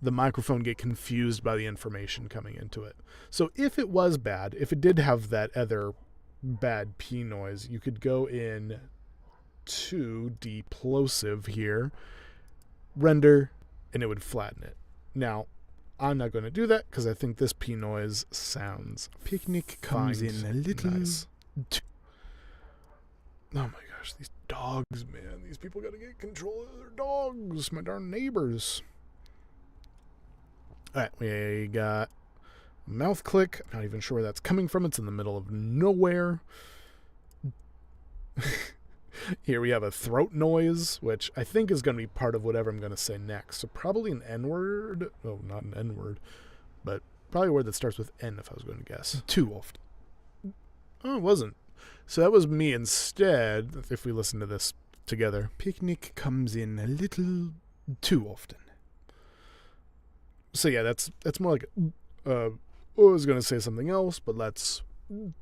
[SPEAKER 1] the microphone get confused by the information coming into it. So if it was bad, if it did have that other bad P noise, you could go in to deplosive here, render, and it would flatten it. Now, I'm not going to do that because I think this P noise sounds
[SPEAKER 2] Picnic comes in a little
[SPEAKER 1] nice. Oh my gosh, these dogs, man. These people got to get control of their dogs. My darn neighbors. All right, we got mouth click. I'm not even sure where that's coming from. It's in the middle of nowhere. Here we have a throat noise, which I think is going to be part of whatever I'm going to say next. So probably an N-word. Oh, not an N-word, but probably a word that starts with N if I was going to guess.
[SPEAKER 2] too often.
[SPEAKER 1] Oh, it wasn't. So that was me instead, if we listen to this together.
[SPEAKER 2] Picnic comes in a little too often.
[SPEAKER 1] So yeah, that's more like, I was going to say something else, but that's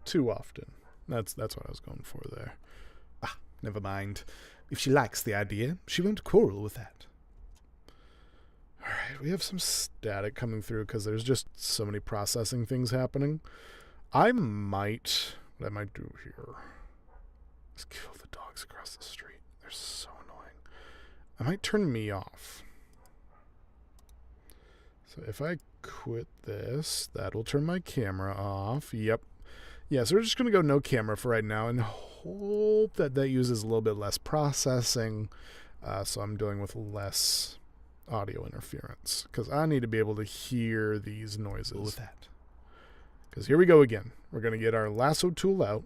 [SPEAKER 1] too often. That's what I was going for there.
[SPEAKER 2] Never mind. If she likes the idea, she won't quarrel with that.
[SPEAKER 1] All right, we have some static coming through because there's just so many processing things happening. What I might do here is kill the dogs across the street. They're so annoying. I might turn me off. So if I quit this, that'll turn my camera off. Yep. Yeah, so we're just going to go no camera for right now and hope that uses a little bit less processing, so I'm dealing with less audio interference, because I need to be able to hear these noises.
[SPEAKER 2] With that.
[SPEAKER 1] Because here we go again. We're going to get our lasso tool out.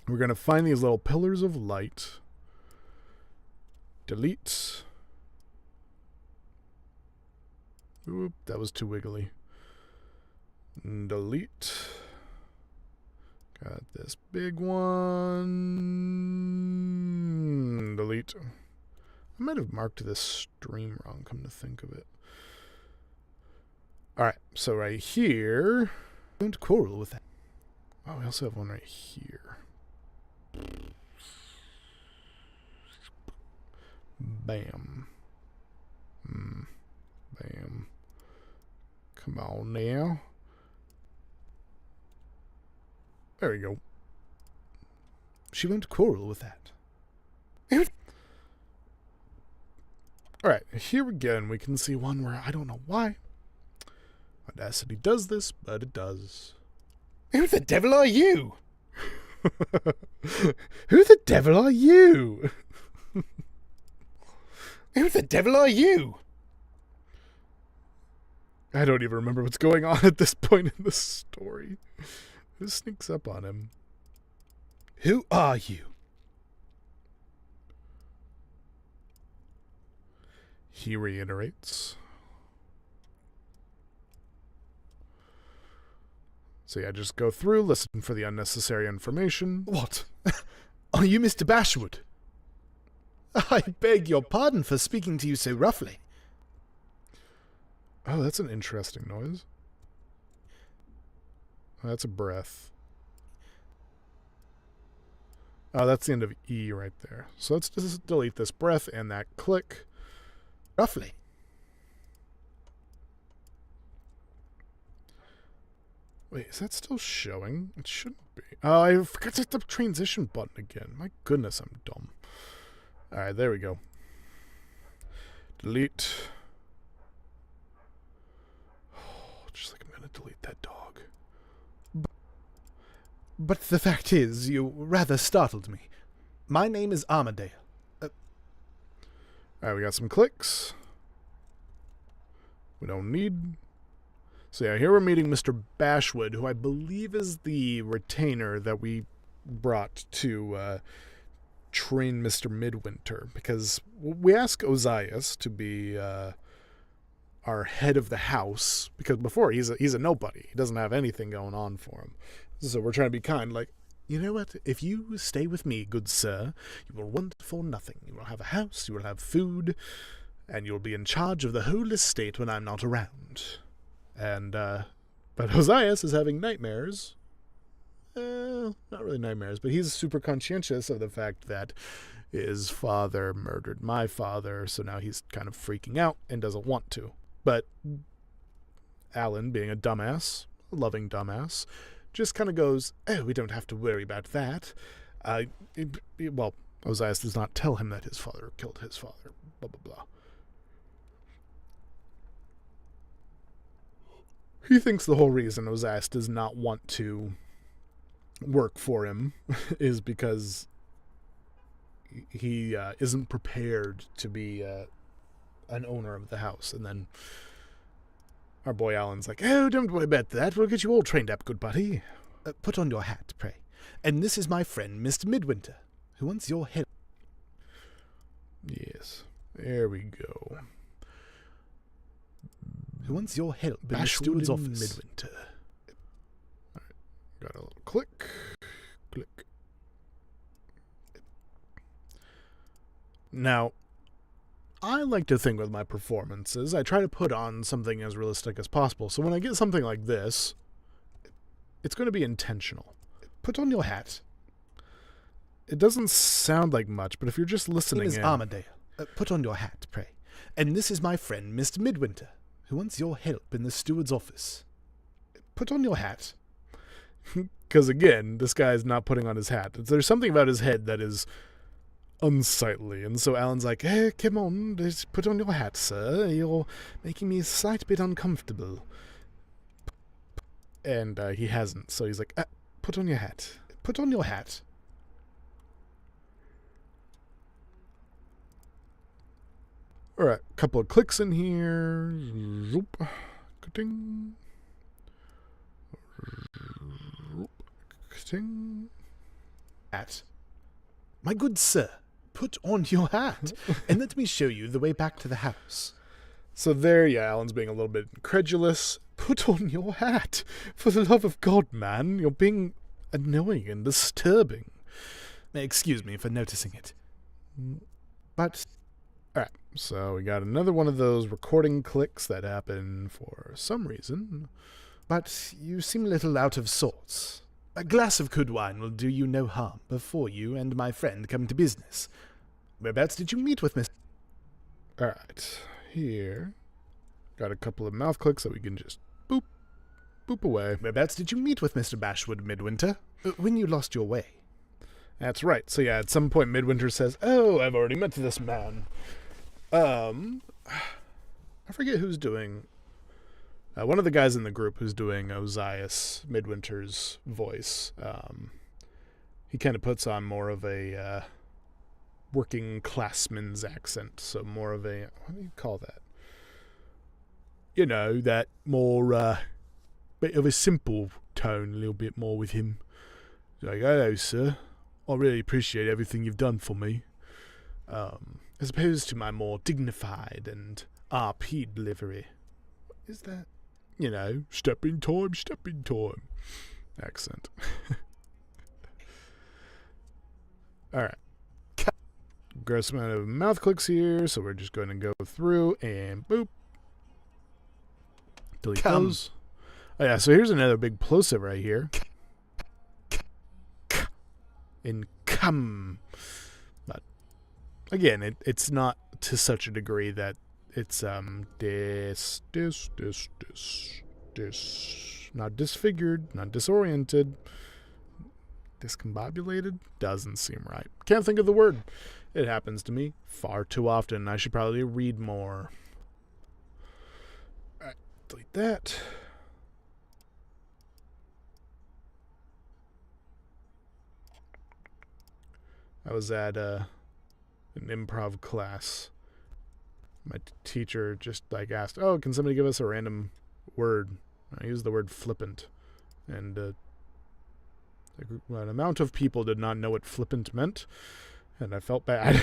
[SPEAKER 1] We're going to find these little pillars of light. Delete. Oop, that was too wiggly. Delete. Got this big one. Delete. I might have marked this stream wrong, come to think of it. Alright, so right here.
[SPEAKER 2] Don't quarrel with that.
[SPEAKER 1] Oh, we also have one right here. Bam. Bam. Come on now. There we go.
[SPEAKER 2] She won't quarrel with that.
[SPEAKER 1] Alright, here again we can see one where I don't know why Audacity does this, but it does.
[SPEAKER 2] Who the devil are you? Who the devil are you? Who the devil are you?
[SPEAKER 1] I don't even remember what's going on at this point in the story. Who sneaks up on him?
[SPEAKER 2] Who are you?
[SPEAKER 1] He reiterates. So yeah, just go through, listen for the unnecessary information.
[SPEAKER 2] What? Are you Mr. Bashwood? I beg your pardon for speaking to you so roughly.
[SPEAKER 1] Oh, that's an interesting noise. Oh, that's a breath. Oh, that's the end of E right there. So let's just delete this breath and that click.
[SPEAKER 2] Roughly.
[SPEAKER 1] Wait, is that still showing? It shouldn't be. Oh, I forgot to hit the transition button again. My goodness, I'm dumb. Alright, there we go. Delete. Oh, just like I'm gonna delete that dog.
[SPEAKER 2] But the fact is, you rather startled me. My name is Armadale.
[SPEAKER 1] Alright, we got some clicks. We don't need. So yeah, here we're meeting Mr. Bashwood, who I believe is the retainer that we brought to train Mr. Midwinter. Because we ask Ozias to be our head of the house, because before he's a nobody. He doesn't have anything going on for him. So we're trying to be kind, like, you know what? If you stay with me, good sir, you will want for nothing. You will have a house, you will have food, and you'll be in charge of the whole estate when I'm not around. And, but Ozias is having nightmares. Not really nightmares, but he's super conscientious of the fact that his father murdered my father, so now he's kind of freaking out and doesn't want to. But Alan, being a dumbass, a loving dumbass, just kind of goes, oh, we don't have to worry about that. Well, Ozias does not tell him that his father killed his father, blah, blah, blah. He thinks the whole reason Ozias does not want to work for him is because he isn't prepared to be an owner of the house. And then our boy Alan's like, oh, don't worry about that. We'll get you all trained up, good buddy.
[SPEAKER 2] Put on your hat, pray. And this is my friend, Mr. Midwinter, who wants your help.
[SPEAKER 1] Yes, there we go.
[SPEAKER 2] Who wants your help in the
[SPEAKER 1] Bashwood
[SPEAKER 2] steward's
[SPEAKER 1] and
[SPEAKER 2] office.
[SPEAKER 1] Midwinter. All right, got a little click. Click. Now, I like to think with my performances, I try to put on something as realistic as possible. So when I get something like this, it's going to be intentional.
[SPEAKER 2] Put on your hat.
[SPEAKER 1] It doesn't sound like much, but if you're just listening
[SPEAKER 2] Name is
[SPEAKER 1] in...
[SPEAKER 2] Armadale. Put on your hat, pray. And this is my friend, Mr. Midwinter, who wants your help in the steward's office. Put on your hat.
[SPEAKER 1] Because again, this guy is not putting on his hat. There's something about his head that is unsightly. And so Alan's like, hey, come on, just put on your hat, sir. You're making me a slight bit uncomfortable. And he hasn't. So he's like, put on your hat.
[SPEAKER 2] Put on your hat.
[SPEAKER 1] Alright, a couple of clicks in here. Zoop. Ka-ting. Zoop. Ka-ting.
[SPEAKER 2] Hat. My good sir, put on your hat, and let me show you the way back to the house.
[SPEAKER 1] So there, yeah, Alan's being a little bit incredulous. Put on your hat. For the love of God, man. You're being annoying and disturbing.
[SPEAKER 2] Excuse me for noticing it.
[SPEAKER 1] But, alright, so we got another one of those recording clicks that happen for some reason.
[SPEAKER 2] But you seem a little out of sorts. A glass of good wine will do you no harm before you and my friend come to business. Whereabouts did you meet with Miss...
[SPEAKER 1] Alright, here. Got a couple of mouth clicks that we can just boop, boop away.
[SPEAKER 2] Whereabouts did you meet with Mr. Bashwood, Midwinter? When you lost your way.
[SPEAKER 1] That's right. So yeah, at some point Midwinter says, "Oh, I've already met this man." I forget who's doing... one of the guys in the group who's doing Ozias Midwinter's voice. He kind of puts on more of a working classman's accent. So more of a... What do you call that? You know, that more... bit of a simple tone, a little bit more with him. Like, "Hello, sir. I really appreciate everything you've done for me." As opposed to my more dignified and RP delivery. What is that? You know, step in time accent. Alright. Gross amount of mouth clicks here, so we're just going to go through and boop. Delete those. Oh yeah, so here's another big plosive right here. In come. But again, it's not to such a degree that it's this not disfigured, not disoriented, discombobulated. Doesn't seem right. Can't think of the word. It happens to me far too often. I should probably read more. Alright, delete that. I was at an improv class. My teacher just asked, "Oh, can somebody give us a random word?" I used the word flippant, and an amount of people did not know what flippant meant, and I felt bad.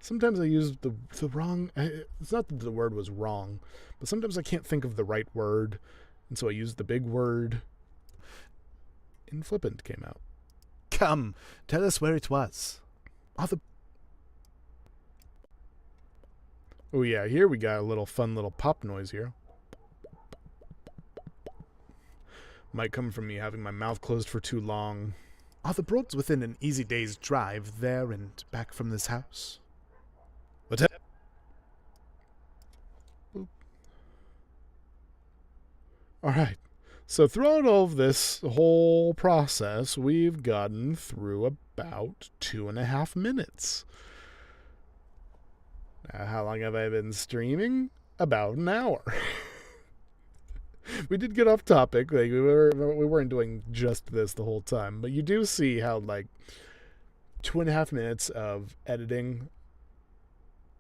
[SPEAKER 1] Sometimes I used the wrong... It's not that the word was wrong, but sometimes I can't think of the right word, and so I used the big word, and flippant came out.
[SPEAKER 2] Come, tell us where it was.
[SPEAKER 1] Oh yeah, here we got a little fun little pop noise here. Might come from me having my mouth closed for too long.
[SPEAKER 2] Are the Broads within an easy day's drive there and back from this house?
[SPEAKER 1] What? Alright. So throughout all of this whole process, we've gotten through about 2.5 minutes. Now, how long have I been streaming? About an hour. We did get off topic. Like we weren't doing just this the whole time, but you do see how 2.5 minutes of editing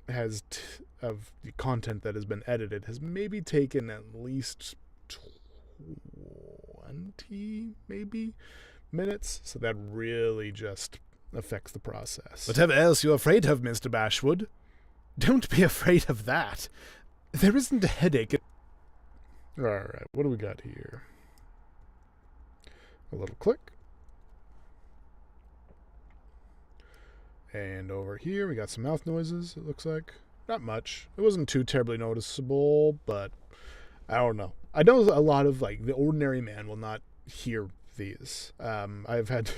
[SPEAKER 1] of the content that has been edited has maybe taken at least 20 minutes, so that really just affects the process.
[SPEAKER 2] Whatever else you're afraid of, Mr. Bashwood, don't be afraid of that. There isn't a headache.
[SPEAKER 1] Alright, what do we got here? A little click. And over here we got some mouth noises, it looks like. Not much. It wasn't too terribly noticeable, but I don't know. I know a lot of the ordinary man will not hear these. I've had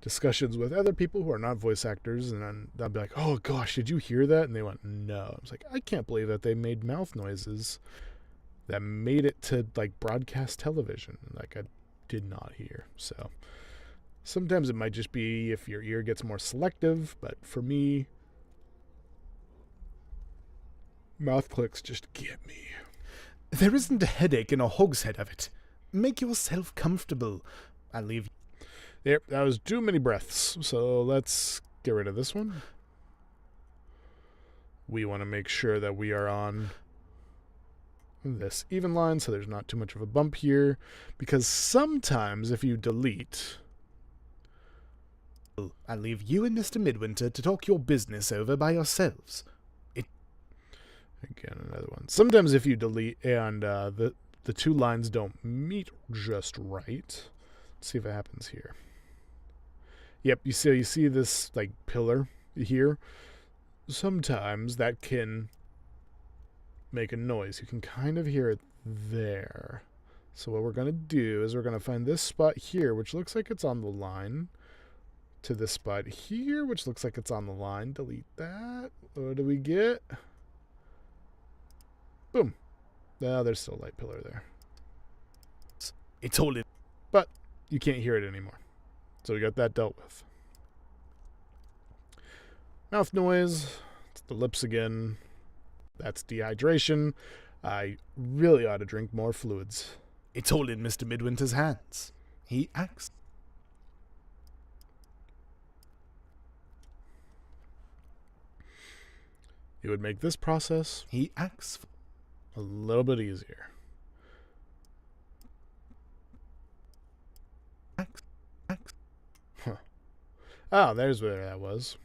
[SPEAKER 1] discussions with other people who are not voice actors, and I'll be like, "Oh gosh, did you hear that?" And they went, "No." I was like, I can't believe that they made mouth noises that made it to broadcast television. I did not hear. So sometimes it might just be if your ear gets more selective, but for me, mouth clicks just get me.
[SPEAKER 2] There isn't a headache in a hogshead of it. Make yourself comfortable. I'll leave you.
[SPEAKER 1] Yep, that was too many breaths. So let's get rid of this one. We want to make sure that we are on this even line so there's not too much of a bump here. Because sometimes if you delete...
[SPEAKER 2] I'll leave you and Mr. Midwinter to talk your business over by yourselves.
[SPEAKER 1] Again, another one. Sometimes if you delete and the two lines don't meet just right, Let's see if it happens here. Yep, you see this like pillar here? Sometimes that can make a noise. You can kind of hear it there. So what we're going to do is we're going to find this spot here, which looks like it's on the line, to this spot here, which looks like it's on the line. Delete that. What do we get? Boom. Now there's still a light pillar there.
[SPEAKER 2] It's all in.
[SPEAKER 1] But you can't hear it anymore. So we got that dealt with. Mouth noise. It's the lips again. That's dehydration. I really ought to drink more fluids.
[SPEAKER 2] It's all in Mr. Midwinter's hands. He acts.
[SPEAKER 1] It would make this process
[SPEAKER 2] He acts.
[SPEAKER 1] a little bit easier.
[SPEAKER 2] Acts.
[SPEAKER 1] Huh. Oh, there's where that was.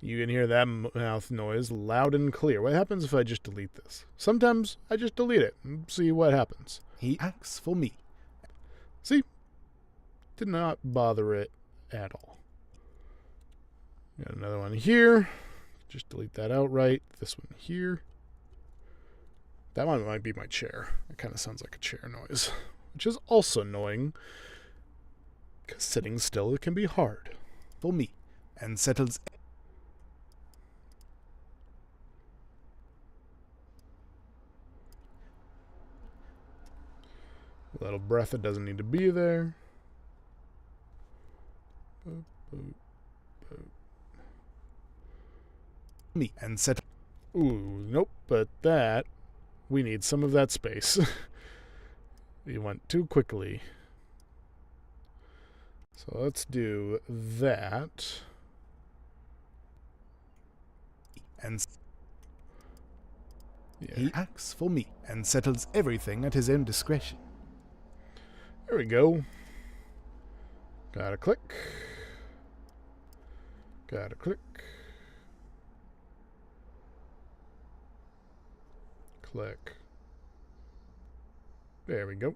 [SPEAKER 1] You can hear that mouth noise loud and clear. What happens if I just delete this? Sometimes I just delete it and see what happens.
[SPEAKER 2] He acts for me.
[SPEAKER 1] See? Did not bother it at all. Got another one here. Just delete that outright. This one here. That one might be my chair. It kind of sounds like a chair noise, which is also annoying because sitting still it can be hard.
[SPEAKER 2] For me. And settles.
[SPEAKER 1] A little breath that doesn't need to be there. Boop, boop, boop.
[SPEAKER 2] Me. And settle.
[SPEAKER 1] Ooh, nope, but that, we need some of that space. We went too quickly. So let's do that.
[SPEAKER 2] And
[SPEAKER 1] Yeah.
[SPEAKER 2] he acts for me. And settles everything at his own discretion.
[SPEAKER 1] There we go. Gotta click. Gotta click. Click. There we go.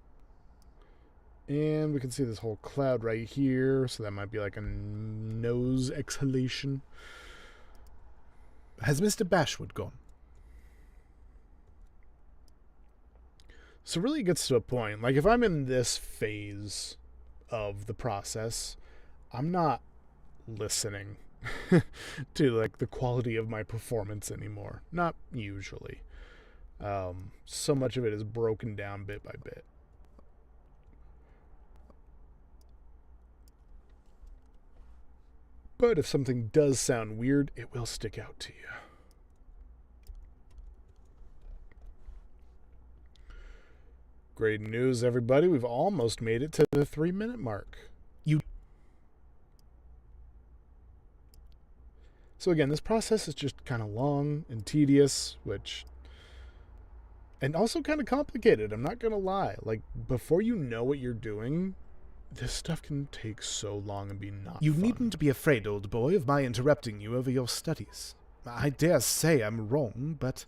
[SPEAKER 1] And we can see this whole cloud right here, so that might be like a nose exhalation.
[SPEAKER 2] Has Mr. Bashwood gone?
[SPEAKER 1] So really it gets to a point, like if I'm in this phase of the process, I'm not listening to like the quality of my performance anymore. Not usually. So much of it is broken down bit by bit. But if something does sound weird, it will stick out to you. Great news, everybody. We've almost made it to the 3-minute mark. So again, this process is just kind of long and tedious, and also kind of complicated. I'm not going to lie. Like, before you know what you're doing, this stuff can take so long and be not
[SPEAKER 2] You
[SPEAKER 1] fun.
[SPEAKER 2] needn't be afraid, old boy, of my interrupting you over your studies. I dare say I'm wrong, but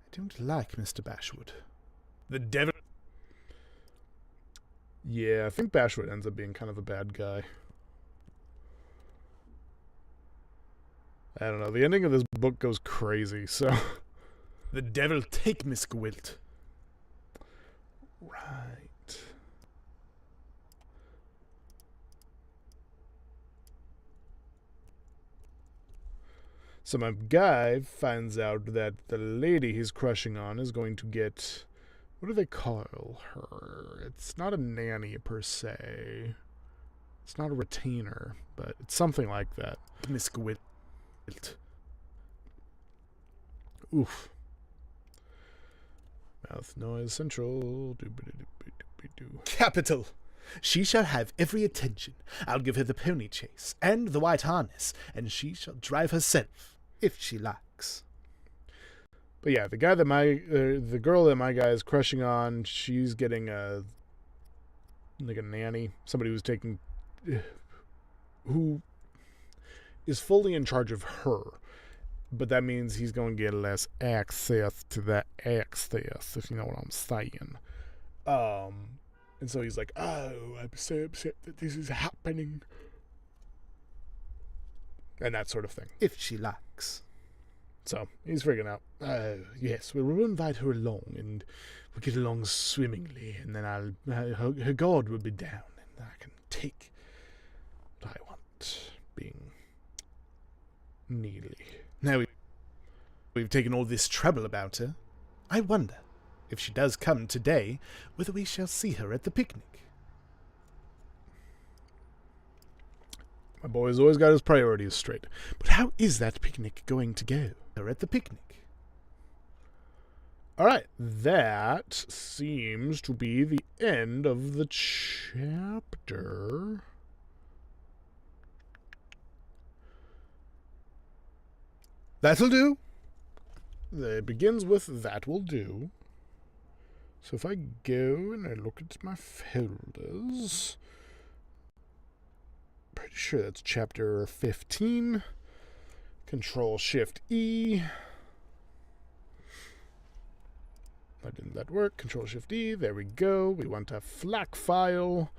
[SPEAKER 2] I don't like Mr. Bashwood.
[SPEAKER 1] The devil. Yeah, I think Bashwood ends up being kind of a bad guy. I don't know. The ending of this book goes crazy, so...
[SPEAKER 2] The devil take Miss Gwilt.
[SPEAKER 1] Right. So my guy finds out that the lady he's crushing on is going to get... What do they call her? It's not a nanny per se. It's not a retainer, but it's something like that.
[SPEAKER 2] Miss Gwilt.
[SPEAKER 1] Oof. Mouth noise central.
[SPEAKER 2] Capital! She shall have every attention. I'll give her the pony chase and the white harness, and she shall drive herself, if she likes.
[SPEAKER 1] But yeah, the girl that my guy is crushing on, she's getting a nanny, somebody who is fully in charge of her. But that means he's going to get less access to that access, if you know what I'm saying. And And so he's like, oh, I'm so upset that this is happening. And that sort of thing.
[SPEAKER 2] If she likes.
[SPEAKER 1] So he's freaking out. Oh, yes, we'll invite her along, and we'll get along swimmingly, and then her guard will be down, and I can take what I want, being Neely.
[SPEAKER 2] Now we've taken all this trouble about her. I wonder, if she does come today, whether we shall see her at the picnic.
[SPEAKER 1] My boy's always got his priorities straight. But how is that picnic going to go?
[SPEAKER 2] Her at the picnic.
[SPEAKER 1] Alright, that seems to be the end of the chapter.
[SPEAKER 2] That'll do.
[SPEAKER 1] It begins with that will do. So if I go and I look at my folders, pretty sure that's chapter 15. Control-Shift-E. Why didn't that work? Control-Shift-E. There we go. We want a FLAC file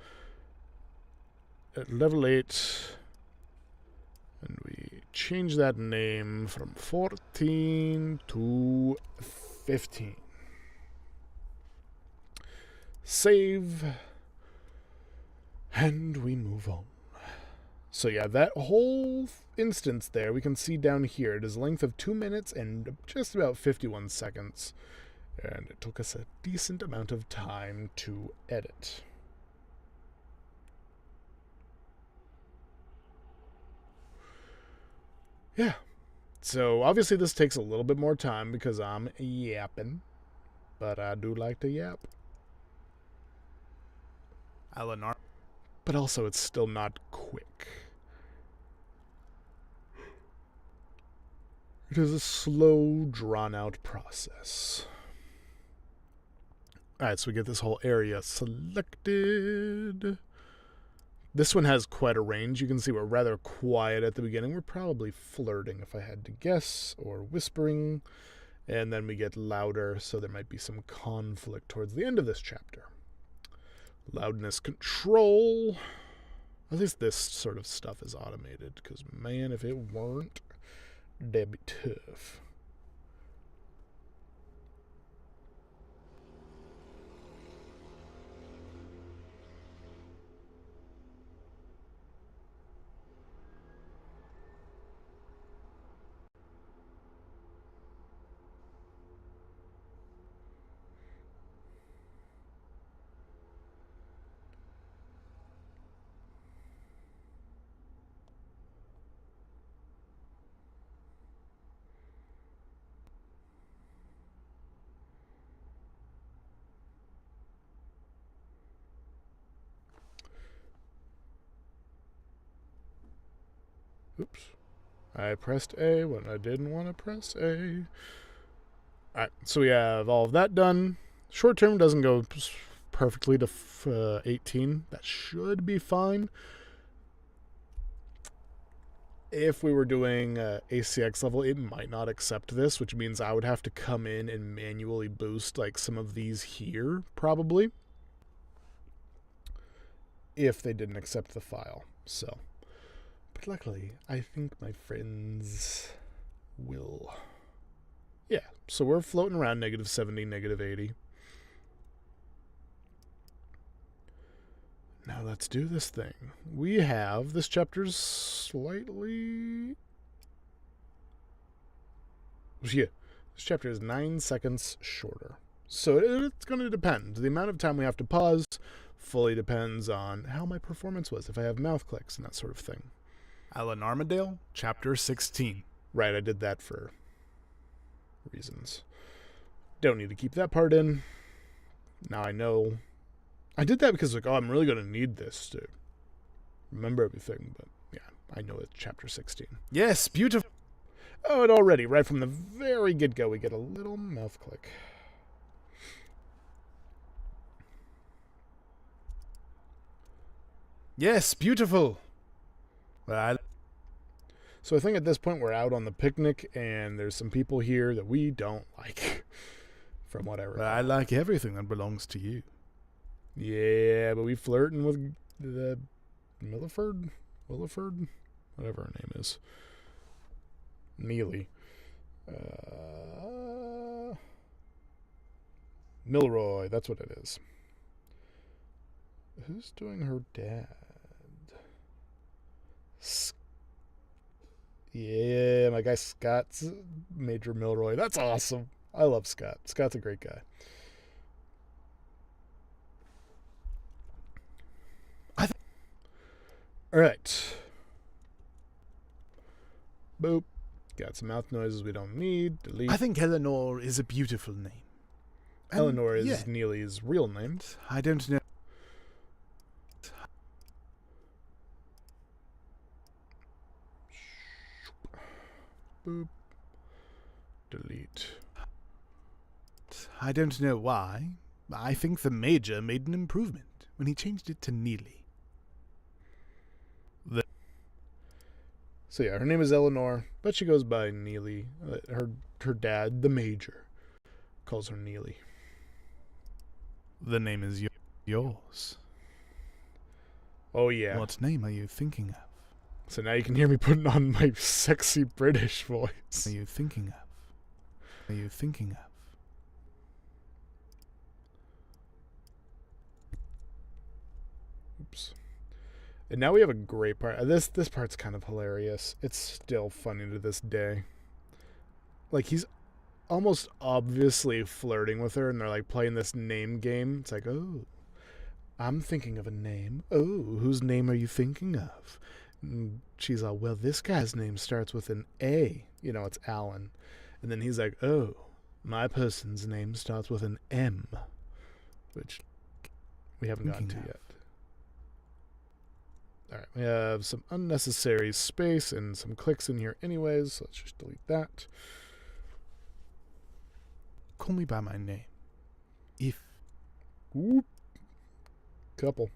[SPEAKER 1] at level 8. And we change that name from 14 to 15. Save. And we move on. So yeah, that whole instance there, we can see down here, it is a length of 2 minutes and just about 51 seconds. And it took us a decent amount of time to edit. Yeah. So obviously this takes a little bit more time because I'm yapping. But I do like to yap.
[SPEAKER 2] Eleanor.
[SPEAKER 1] But also it's still not quick. It is a slow, drawn-out process. Alright, so we get this whole area selected. This one has quite a range. You can see we're rather quiet at the beginning. We're probably flirting, if I had to guess, or whispering. And then we get louder, so there might be some conflict towards the end of this chapter. Loudness control. At least this sort of stuff is automated, because, man, if it weren't, that'd be tough. Oops. I pressed A when I didn't want to press A. Alright, so we have all of that done. Short term doesn't go perfectly to 18. That should be fine. If we were doing ACX level, it might not accept this, which means I would have to come in and manually boost like some of these here, probably, if they didn't accept the file. So, but luckily, I think my friends will. Yeah, so we're floating around -70, -80. Now let's do this thing. We have, this chapter's slightly... Yeah, this chapter is 9 seconds shorter. So it's going to depend. The amount of time we have to pause fully depends on how my performance was, if I have mouth clicks and that sort of thing.
[SPEAKER 2] Armadale, chapter 16.
[SPEAKER 1] Right, I did that for reasons. Don't need to keep that part in. Now I know. I did that because, like, oh, I'm really going to need this to remember everything. But, yeah, I know it's chapter 16.
[SPEAKER 2] Yes, beautiful.
[SPEAKER 1] Oh, and already, right from the very get-go, we get a little mouth click.
[SPEAKER 2] Yes, beautiful.
[SPEAKER 1] So I think at this point we're out on the picnic, and there's some people here that we don't like, from whatever.
[SPEAKER 2] I like everything that belongs to you.
[SPEAKER 1] Yeah, but we flirting with the Williford, whatever her name is. Neely. Milroy, that's what it is. Who's doing her dad? Yeah, my guy Scott's Major Milroy. That's awesome. I love Scott. Scott's a great guy. Alright. Boop. Got some mouth noises we don't need. Delete.
[SPEAKER 2] I think Eleanor is a beautiful name. And
[SPEAKER 1] Eleanor is Neely's real name.
[SPEAKER 2] I don't know.
[SPEAKER 1] Boop. Delete.
[SPEAKER 2] I don't know why. I think the Major made an improvement when he changed it to Neely.
[SPEAKER 1] So yeah, her name is Eleanor, but she goes by Neely. Her dad, the Major, calls her Neely.
[SPEAKER 2] The name is yours.
[SPEAKER 1] Oh yeah.
[SPEAKER 2] What name are you thinking of?
[SPEAKER 1] So now you can hear me putting on my sexy British voice.
[SPEAKER 2] Are you thinking of?
[SPEAKER 1] Oops. And now we have a great part. This part's kind of hilarious. It's still funny to this day. Like, he's almost obviously flirting with her, and they're like playing this name game. It's like, oh, I'm thinking of a name. Oh, whose name are you thinking of? And she's like, well, this guy's name starts with an A. You know, it's Alan. And then he's like, oh, my person's name starts with an M. Which we haven't gotten to yet. Alright, we have some unnecessary space and some clicks in here anyways, so let's just delete that.
[SPEAKER 2] Call me by my name. If.
[SPEAKER 1] Whoop. Couple.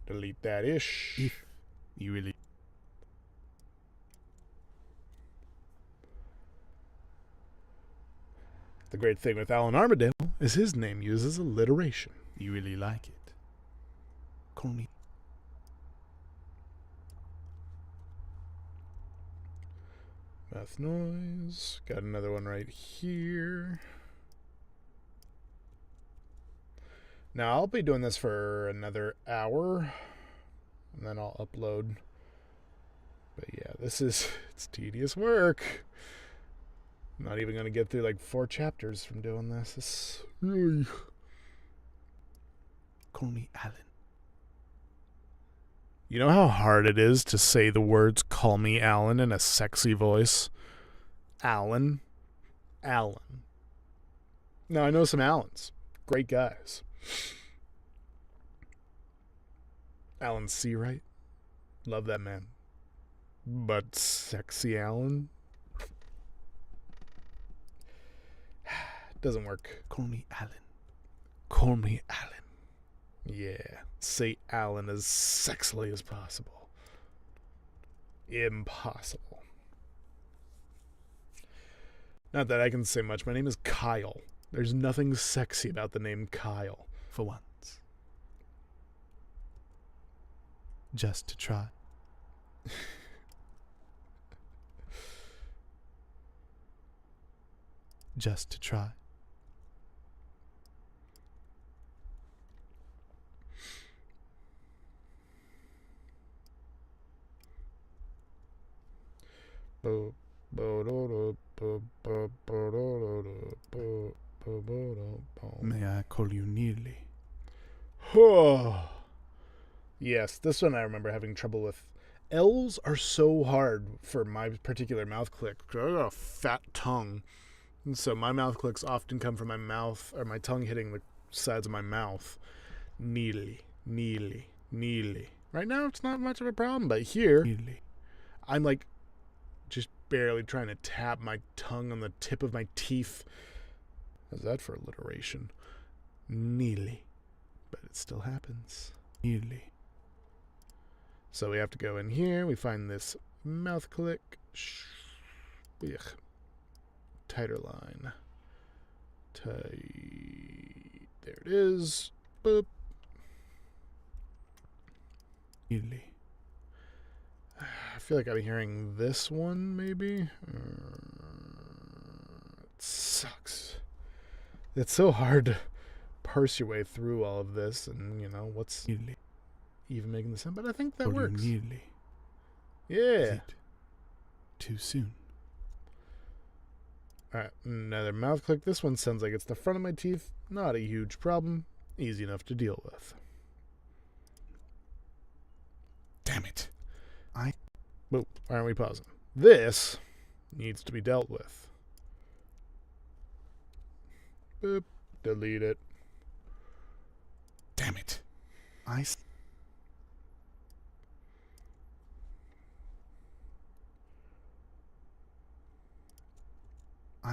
[SPEAKER 1] Delete that ish.
[SPEAKER 2] If you really.
[SPEAKER 1] The great thing with Alan Armadale is his name uses alliteration.
[SPEAKER 2] You really like it. Call me.
[SPEAKER 1] Mouth noise. Got another one right here. Now I'll be doing this for another hour, and then I'll upload. But yeah, it's tedious work. I'm not even going to get through like 4 chapters from doing this. This really...
[SPEAKER 2] Call me Alan.
[SPEAKER 1] You know how hard it is to say the words "call me Alan" in a sexy voice? Alan. Alan. Now, I know some Allens. Great guys. Alan Seawright. Love that man. But sexy Alan? Doesn't work.
[SPEAKER 2] Call me Alan.
[SPEAKER 1] Call me Alan. Yeah, say Alan as sexily as possible. Impossible. Not that I can say much. My name is Kyle. There's nothing sexy about the name Kyle.
[SPEAKER 2] For once. Just to try. Just to try. May I call you Neely?
[SPEAKER 1] Yes, this one I remember having trouble with. L's are so hard for my particular mouth click. I got a fat tongue. And so my mouth clicks often come from my mouth, or my tongue hitting the sides of my mouth. Neely, Neely, Neely. Right now it's not much of a problem, but here,
[SPEAKER 2] Neely.
[SPEAKER 1] I'm like just barely trying to tap my tongue on the tip of my teeth. How's that for alliteration? Neely. But it still happens.
[SPEAKER 2] Neely.
[SPEAKER 1] So we have to go in here. We find this mouth click. Tighter line. Tight. There it is. Boop. Really? I feel like I'm hearing this one, maybe? It sucks. It's so hard to parse your way through all of this and, what's even making the sound. But I think that works.
[SPEAKER 2] Nearly.
[SPEAKER 1] Yeah.
[SPEAKER 2] Too soon.
[SPEAKER 1] Alright, another mouth click. This one sounds like it's the front of my teeth. Not a huge problem. Easy enough to deal with.
[SPEAKER 2] Damn it.
[SPEAKER 1] Boop. Why aren't we pausing? This needs to be dealt with. Boop. Delete it.
[SPEAKER 2] Damn it. I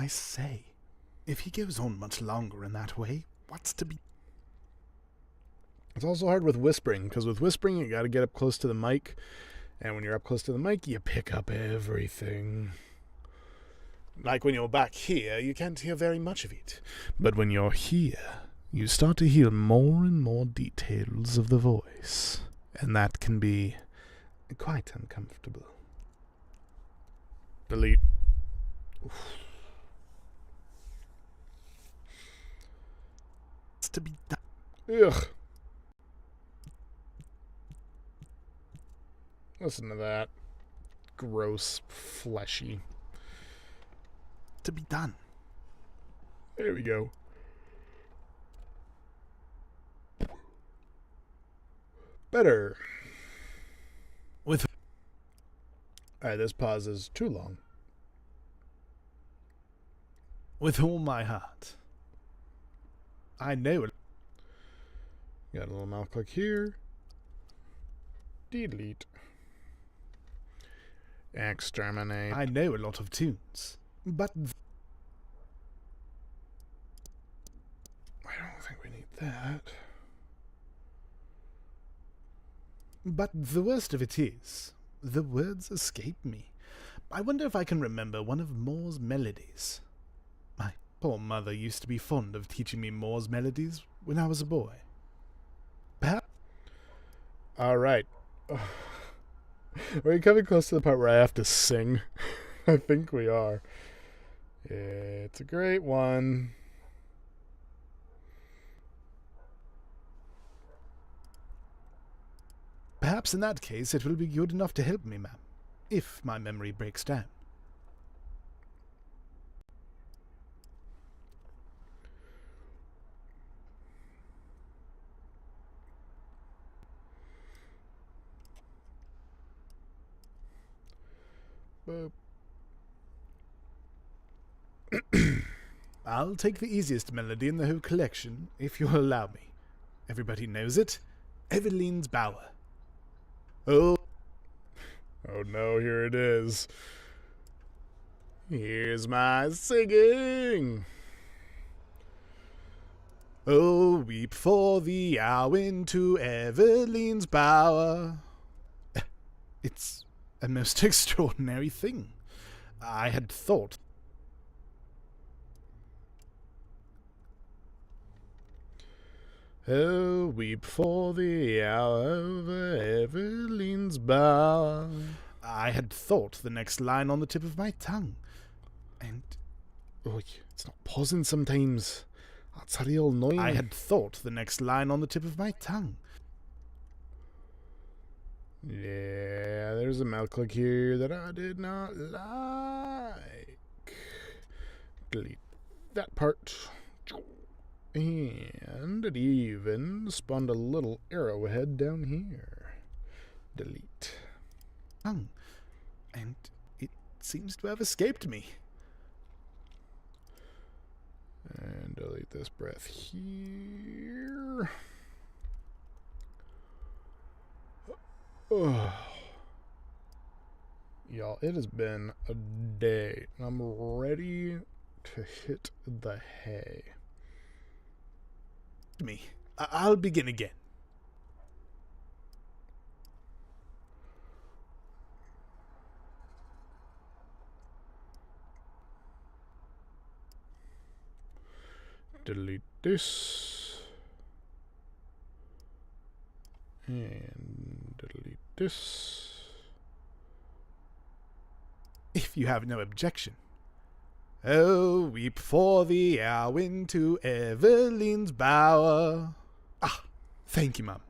[SPEAKER 2] say, if he goes on much longer in that way, what's to be...
[SPEAKER 1] It's also hard with whispering, because with whispering you gotta get up close to the mic, and when you're up close to the mic, you pick up everything. Like when you're back here, you can't hear very much of it. But when you're here, you start to hear more and more details of the voice, and that can be quite uncomfortable. Delete. Oof.
[SPEAKER 2] What's to be done?
[SPEAKER 1] Ugh. Listen to that. Gross, fleshy.
[SPEAKER 2] To be done.
[SPEAKER 1] There we go. Better. Alright, this pause is too long.
[SPEAKER 2] With all my heart. I know it.
[SPEAKER 1] Got a little mouth click here. Delete. Exterminate.
[SPEAKER 2] I know a lot of tunes, but
[SPEAKER 1] I don't think we need that.
[SPEAKER 2] But the worst of it is, the words escape me. I wonder if I can remember one of Moore's melodies. My poor mother used to be fond of teaching me Moore's melodies when I was a boy. Perhaps...
[SPEAKER 1] Alright. Are we coming close to the part where I have to sing? I think we are. It's a great one.
[SPEAKER 2] Perhaps in that case it will be good enough to help me, ma'am, if my memory breaks down.
[SPEAKER 1] Boop.
[SPEAKER 2] I'll take the easiest melody in the whole collection, if you'll allow me. Everybody knows it. Eveline's Bower. Oh
[SPEAKER 1] no, here it is. Here's my singing.
[SPEAKER 2] Oh, weep for the hour into Eveline's bower. It's a most extraordinary thing. I had thought...
[SPEAKER 1] Oh, weep for the hour over Eveline's bower.
[SPEAKER 2] I had thought the next line on the tip of my tongue. And...
[SPEAKER 1] oh, it's not pausing sometimes. That's real annoying.
[SPEAKER 2] I had thought the next line on the tip of my tongue.
[SPEAKER 1] Yeah, there's a mouth click here that I did not like. Delete that part. And it even spawned a little arrowhead down here. Delete.
[SPEAKER 2] Tongue. And it seems to have escaped me.
[SPEAKER 1] And delete this breath here. Oh. Y'all, it has been a day. I'm ready to hit the hay.
[SPEAKER 2] Me. I'll begin again.
[SPEAKER 1] Delete this. And delete this.
[SPEAKER 2] If you have no objection. Oh, weep for the hour into Evelyn's bower. Ah, thank you, Mum.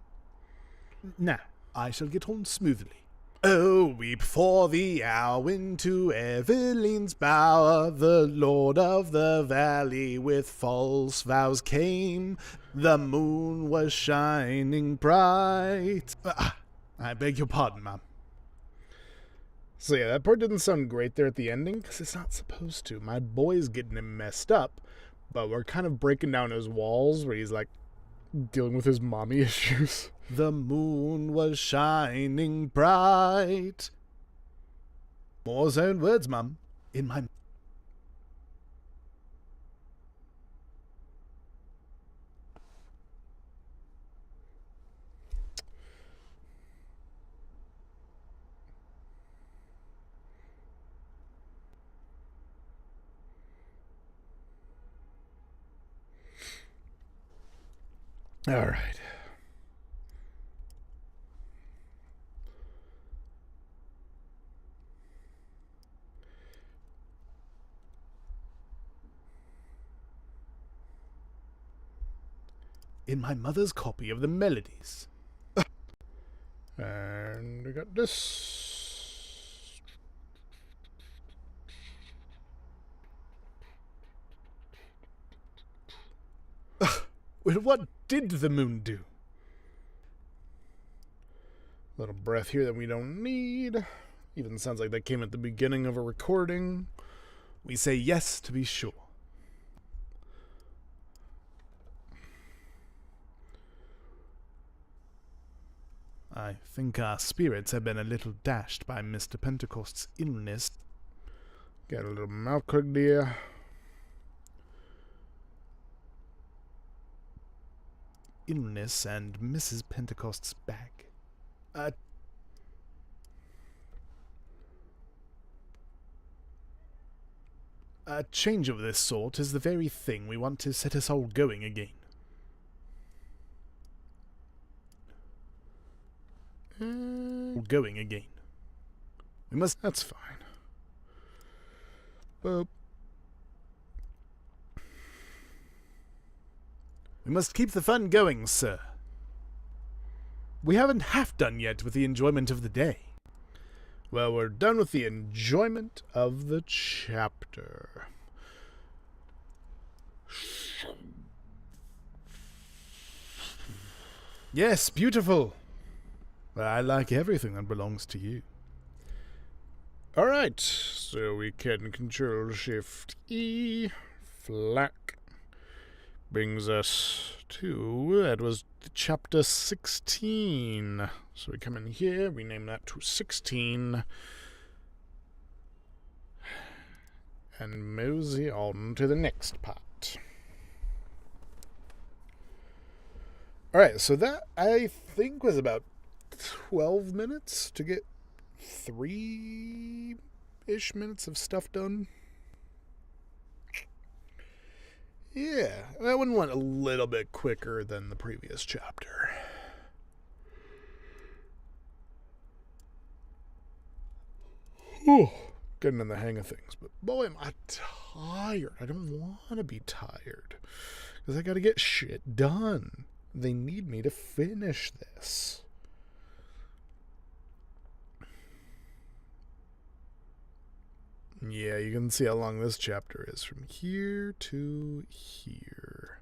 [SPEAKER 2] Now, I shall get on smoothly. Oh, weep for the hour into Evelyn's bower. The Lord of the Valley with false vows came. The moon was shining bright. I beg your pardon, Mum.
[SPEAKER 1] So yeah, that part didn't sound great there at the ending, because it's not supposed to. My boy's getting him messed up, but we're kind of breaking down his walls where he's like dealing with his mommy issues.
[SPEAKER 2] The moon was shining bright. Moore's own words, Mum. In my...
[SPEAKER 1] All right.
[SPEAKER 2] In my mother's copy of the melodies.
[SPEAKER 1] And we got this.
[SPEAKER 2] Well, what did the moon do?
[SPEAKER 1] Little breath here that we don't need. Even sounds like that came at the beginning of a recording.
[SPEAKER 2] We say yes to be sure. I think our spirits have been a little dashed by Mr. Pentecost's illness.
[SPEAKER 1] Got a little mouth cooked there.
[SPEAKER 2] Illness and Mrs. Pentecost's bag. A change of this sort is the very thing we want to set us all going again. Going again. We must...
[SPEAKER 1] That's fine. Well,
[SPEAKER 2] we must keep the fun going, sir. We haven't half done yet with the enjoyment of the day.
[SPEAKER 1] Well, we're done with the enjoyment of the chapter.
[SPEAKER 2] Yes, beautiful. I like everything that belongs to you.
[SPEAKER 1] Alright, so we can Control-Shift-E, FLAC, brings us to, that was chapter 16. So we come in here, we name that to 16, and mosey on to the next part. Alright, so that, I think, was about 12 minutes to get 3-ish minutes of stuff done. Yeah, that one went a little bit quicker than the previous chapter. Whew, getting in the hang of things. But boy, am I tired. I don't want to be tired. Because I got to get shit done. They need me to finish this. Yeah, you can see how long this chapter is from here to here.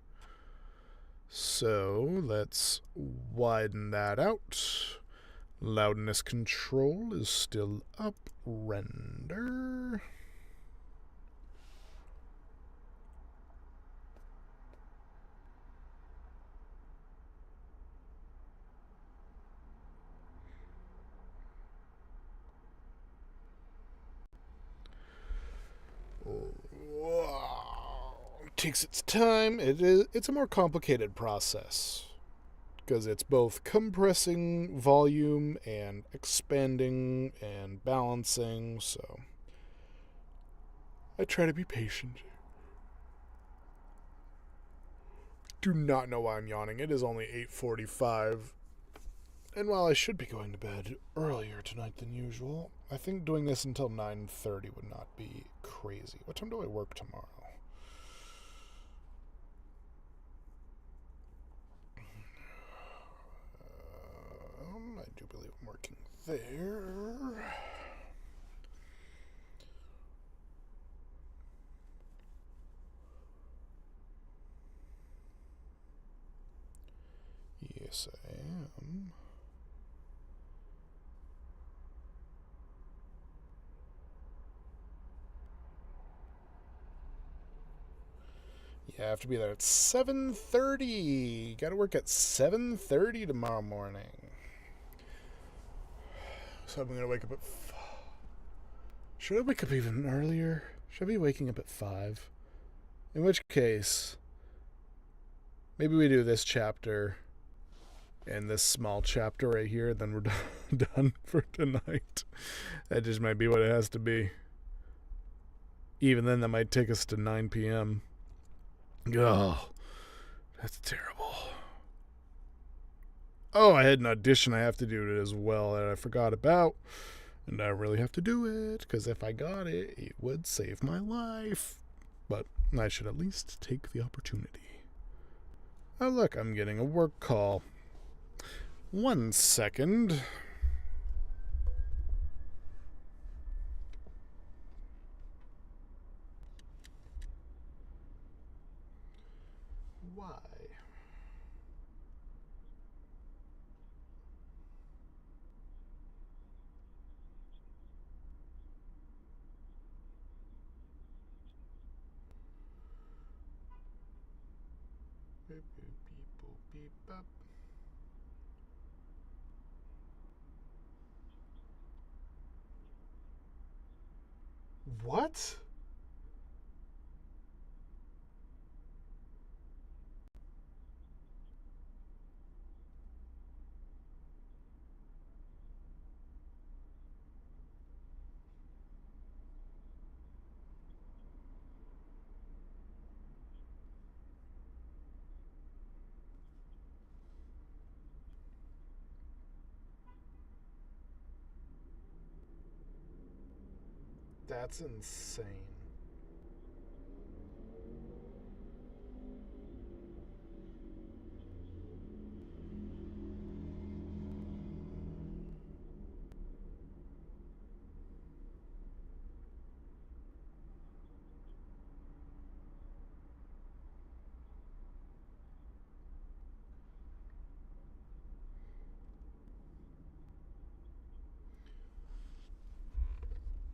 [SPEAKER 1] So let's widen that out. Loudness control is still up. Render. Takes its time. It's a more complicated process because it's both compressing volume and expanding and balancing, so I try to be patient. Do not know why I'm yawning. It is only 8:45 And while I should be going to bed earlier tonight than usual, I think doing this until 9:30 would not be crazy. What time do I work tomorrow? I do believe I'm working there. Yes, I am. Yeah, I have to be there at 7:30. Gotta work at 7:30 tomorrow morning. So I'm gonna wake up at... Should I wake up even earlier? Should I be waking up at 5? In which case, maybe we do this chapter and this small chapter right here, then we're done for tonight. That just might be what it has to be. Even then, that might take us to 9 p.m. Oh, that's terrible. Oh, I had an audition I have to do as well that I forgot about. And I really have to do it, because if I got it, it would save my life. But I should at least take the opportunity. Oh, look, I'm getting a work call. 1 second. Why? Beep, beep, beep, boop, beep, bop. What? That's insane.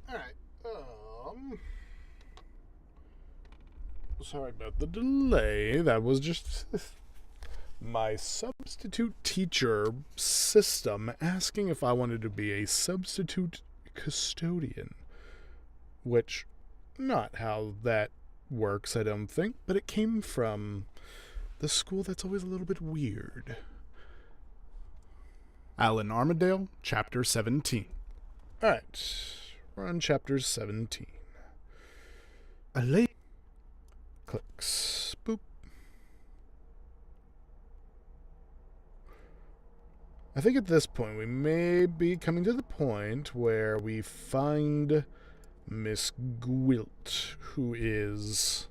[SPEAKER 1] Alright, sorry about the delay. That was just my substitute teacher system asking if I wanted to be a substitute custodian. Which, not how that works, I don't think, but it came from the school that's always a little bit weird. Alan Armadale, Chapter 17. Alright, we're on Chapter 17. A late clicks. Boop. I think at this point we may be coming to the point where we find Miss Gwilt, who is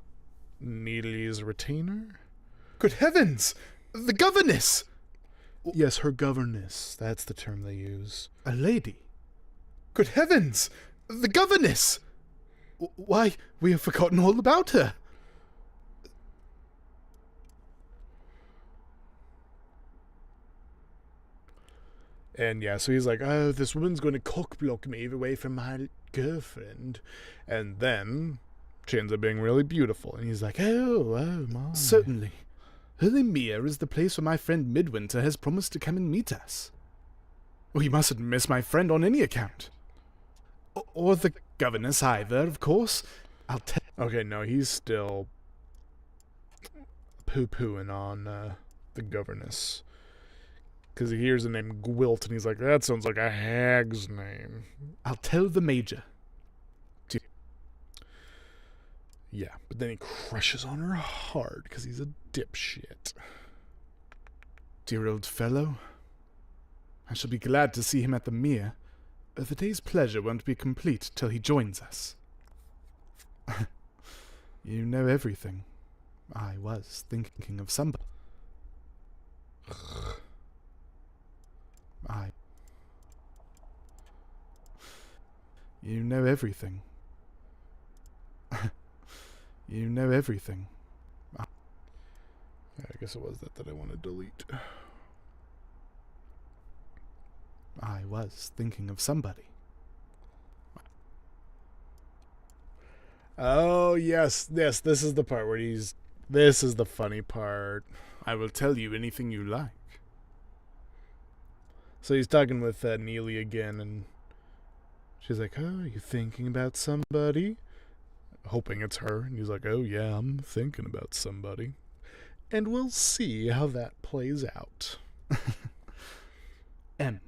[SPEAKER 1] Neely's retainer.
[SPEAKER 2] Good heavens! The governess!
[SPEAKER 1] Yes, her governess. That's the term they use.
[SPEAKER 2] A lady? Good heavens! The governess! Why, we have forgotten all about her.
[SPEAKER 1] And yeah, so he's like, oh, this woman's going to cock-block me away from my girlfriend. And then she ends up being really beautiful. And he's like, oh my.
[SPEAKER 2] Certainly. Hillimere is the place where my friend Midwinter has promised to come and meet us. We mustn't miss my friend on any account. Or the governess either, of course. I'll tell.
[SPEAKER 1] Okay, no, he's still poo-pooing on the governess. Because he hears the name Gwilt, and he's like, that sounds like a hag's name.
[SPEAKER 2] I'll tell the major.
[SPEAKER 1] Yeah, but then he crushes on her hard, because he's a dipshit.
[SPEAKER 2] Dear old fellow,
[SPEAKER 1] I shall be glad to see him at the Mere. The day's pleasure won't be complete till he joins us. You know everything. I was thinking of somebody. You know everything. You know everything. I guess it was that I want to delete. I was thinking of somebody. Oh, yes, this is the part where this is the funny part. I will tell you anything you like. So he's talking with Neely again, and she's like, oh, are you thinking about somebody? Hoping it's her. And he's like, oh, yeah, I'm thinking about somebody. And we'll see how that plays out. M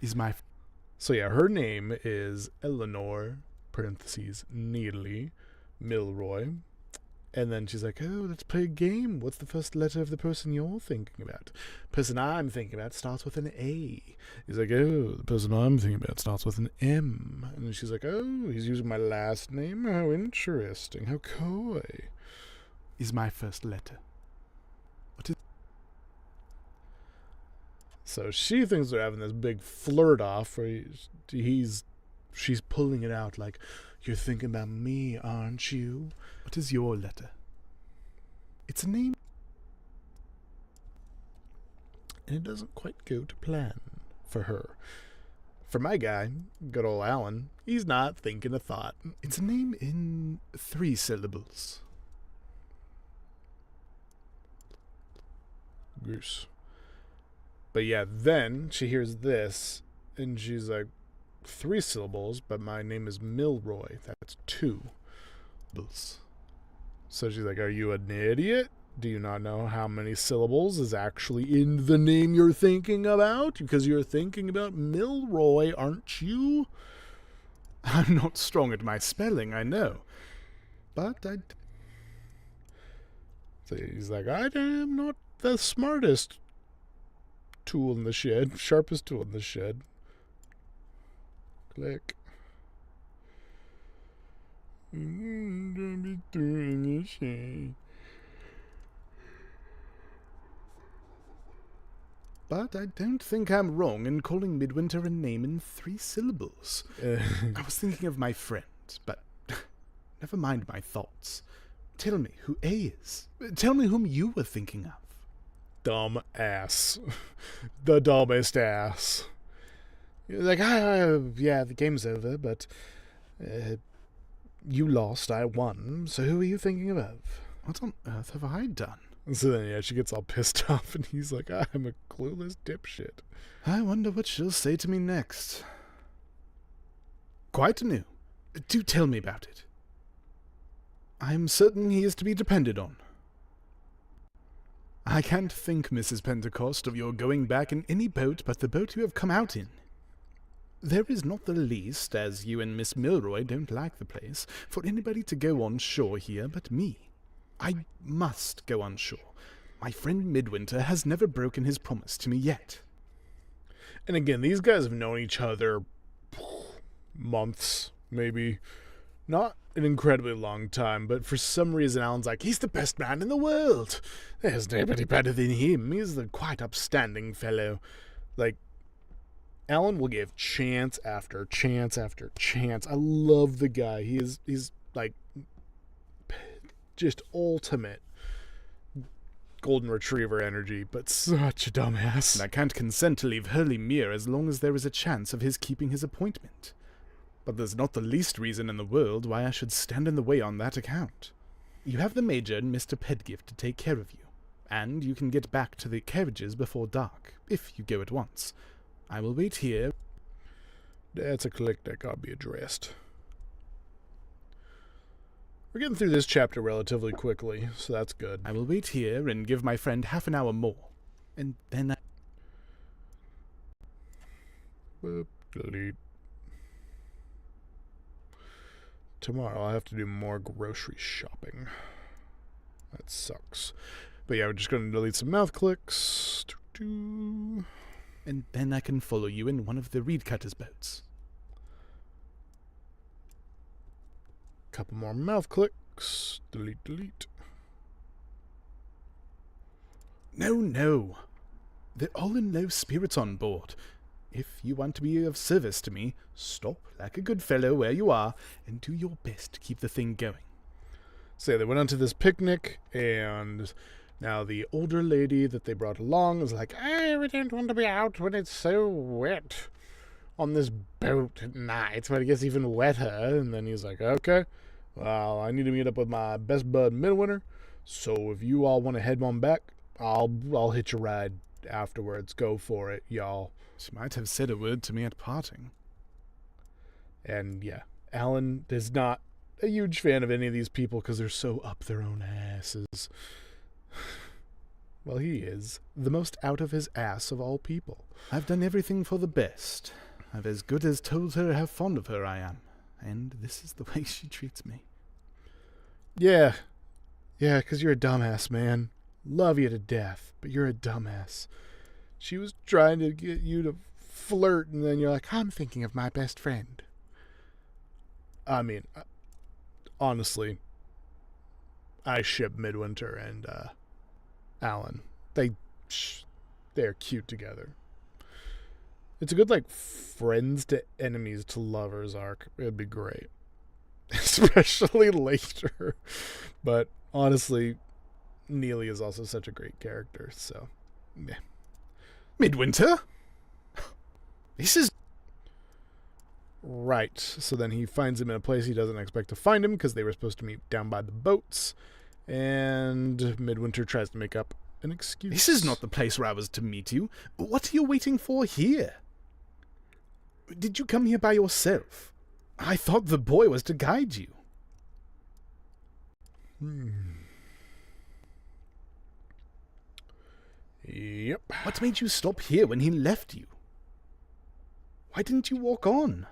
[SPEAKER 1] is my... So yeah, her name is Eleanor, parentheses, Neely, Milroy. And then she's like, oh, let's play a game. What's the first letter of the person you're thinking about? Person I'm thinking about starts with an A. He's like, oh, the person I'm thinking about starts with an M. And she's like, oh, he's using my last name? How interesting. How coy. Is my first letter. What is... So she thinks they're having this big flirt off where she's pulling it out like, you're thinking about me, aren't you? What is your letter? It's a name. And it doesn't quite go to plan for her. For my guy, good old Alan, he's not thinking a thought. It's a name in 3 syllables. Goose. But yeah, then she hears this, and she's like, 3 syllables, but my name is Milroy. That's 2 syllables. So she's like, are you an idiot? Do you not know how many syllables is actually in the name you're thinking about? Because you're thinking about Milroy, aren't you? I'm not strong at my spelling, I know. But So he's like, I am not the smartest tool in the shed, sharpest tool in the shed. Click. But I don't think I'm wrong in calling Midwinter a name in 3 syllables. I was thinking of my friend, but never mind my thoughts. Tell me who A is. Tell me whom you were thinking of. Dumb ass. The dumbest ass. Like, yeah, the game's over, but you lost, I won, so who are you thinking of? What on earth have I done? So then, yeah, she gets all pissed off, and he's like, I'm a clueless dipshit. I wonder what she'll say to me next. Quite new. Do tell me about it. I'm certain he is to be depended on. I can't think, Mrs. Pentecost, of your going back in any boat but the boat you have come out in. There is not the least, as you and Miss Milroy don't like the place, for anybody to go on shore here but me. I must go on shore. My friend Midwinter has never broken his promise to me yet. And again, these guys have known each other months, maybe. Not an incredibly long time, but for some reason Alan's like, he's the best man in the world. There's nobody better than him. He's a quite upstanding fellow. Like, Alan will give chance after chance after chance. I love the guy. He's like just ultimate golden retriever energy, but such a dumbass. And I can't consent to leave Hurley Mere as long as there is a chance of his keeping his appointment. But there's not the least reason in the world why I should stand in the way on that account. You have the Major and Mr. Pedgift to take care of you, and you can get back to the carriages before dark, if you go at once. I will wait here. That's a click that can't be addressed. We're getting through this chapter relatively quickly, so that's good. I will wait here and give my friend half an hour more, and then Boop, delete. Tomorrow I'll have to do more grocery shopping. That sucks. But yeah, we're just going to delete some mouth clicks.
[SPEAKER 2] and then I can follow you in one of the reed cutters' boats.
[SPEAKER 1] Couple more mouth clicks. Delete, delete.
[SPEAKER 2] No. They're all in low spirits on board. If you want to be of service to me, stop like a good fellow where you are, and do your best to keep the thing going.
[SPEAKER 1] So they went onto this picnic, and now the older lady that they brought along is like, I don't want to be out when it's so wet on this boat at night, but it gets even wetter. And then he's like, okay, well, I need to meet up with my best bud Midwinter, so if you all want to head on back, I'll hitch a ride afterwards. Go for it, y'all.
[SPEAKER 2] She might have said a word to me at parting.
[SPEAKER 1] And yeah, Alan is not a huge fan of any of these people because they're so up their own asses. Well, he is the most out of his ass of all people.
[SPEAKER 2] I've done everything for the best. I've as good as told her how fond of her I am, and this is the way she treats me.
[SPEAKER 1] Yeah, because you're a dumbass, man. Love you to death, but you're a dumbass. She was trying to get you to flirt, and then you're like, I'm thinking of my best friend. I mean, honestly, I ship Midwinter and Alan. They're cute together. It's a good, like, friends to enemies to lovers arc. It'd be great. Especially later. But honestly, Neely is also such a great character, so yeah.
[SPEAKER 2] Midwinter? This is...
[SPEAKER 1] Right. So then he finds him in a place he doesn't expect to find him because they were supposed to meet down by the boats. And Midwinter tries to make up an excuse.
[SPEAKER 2] This is not the place where I was to meet you. What are you waiting for here? Did you come here by yourself? I thought the boy was to guide you.
[SPEAKER 1] Yep.
[SPEAKER 2] What made you stop here when he left you? Why didn't you walk on?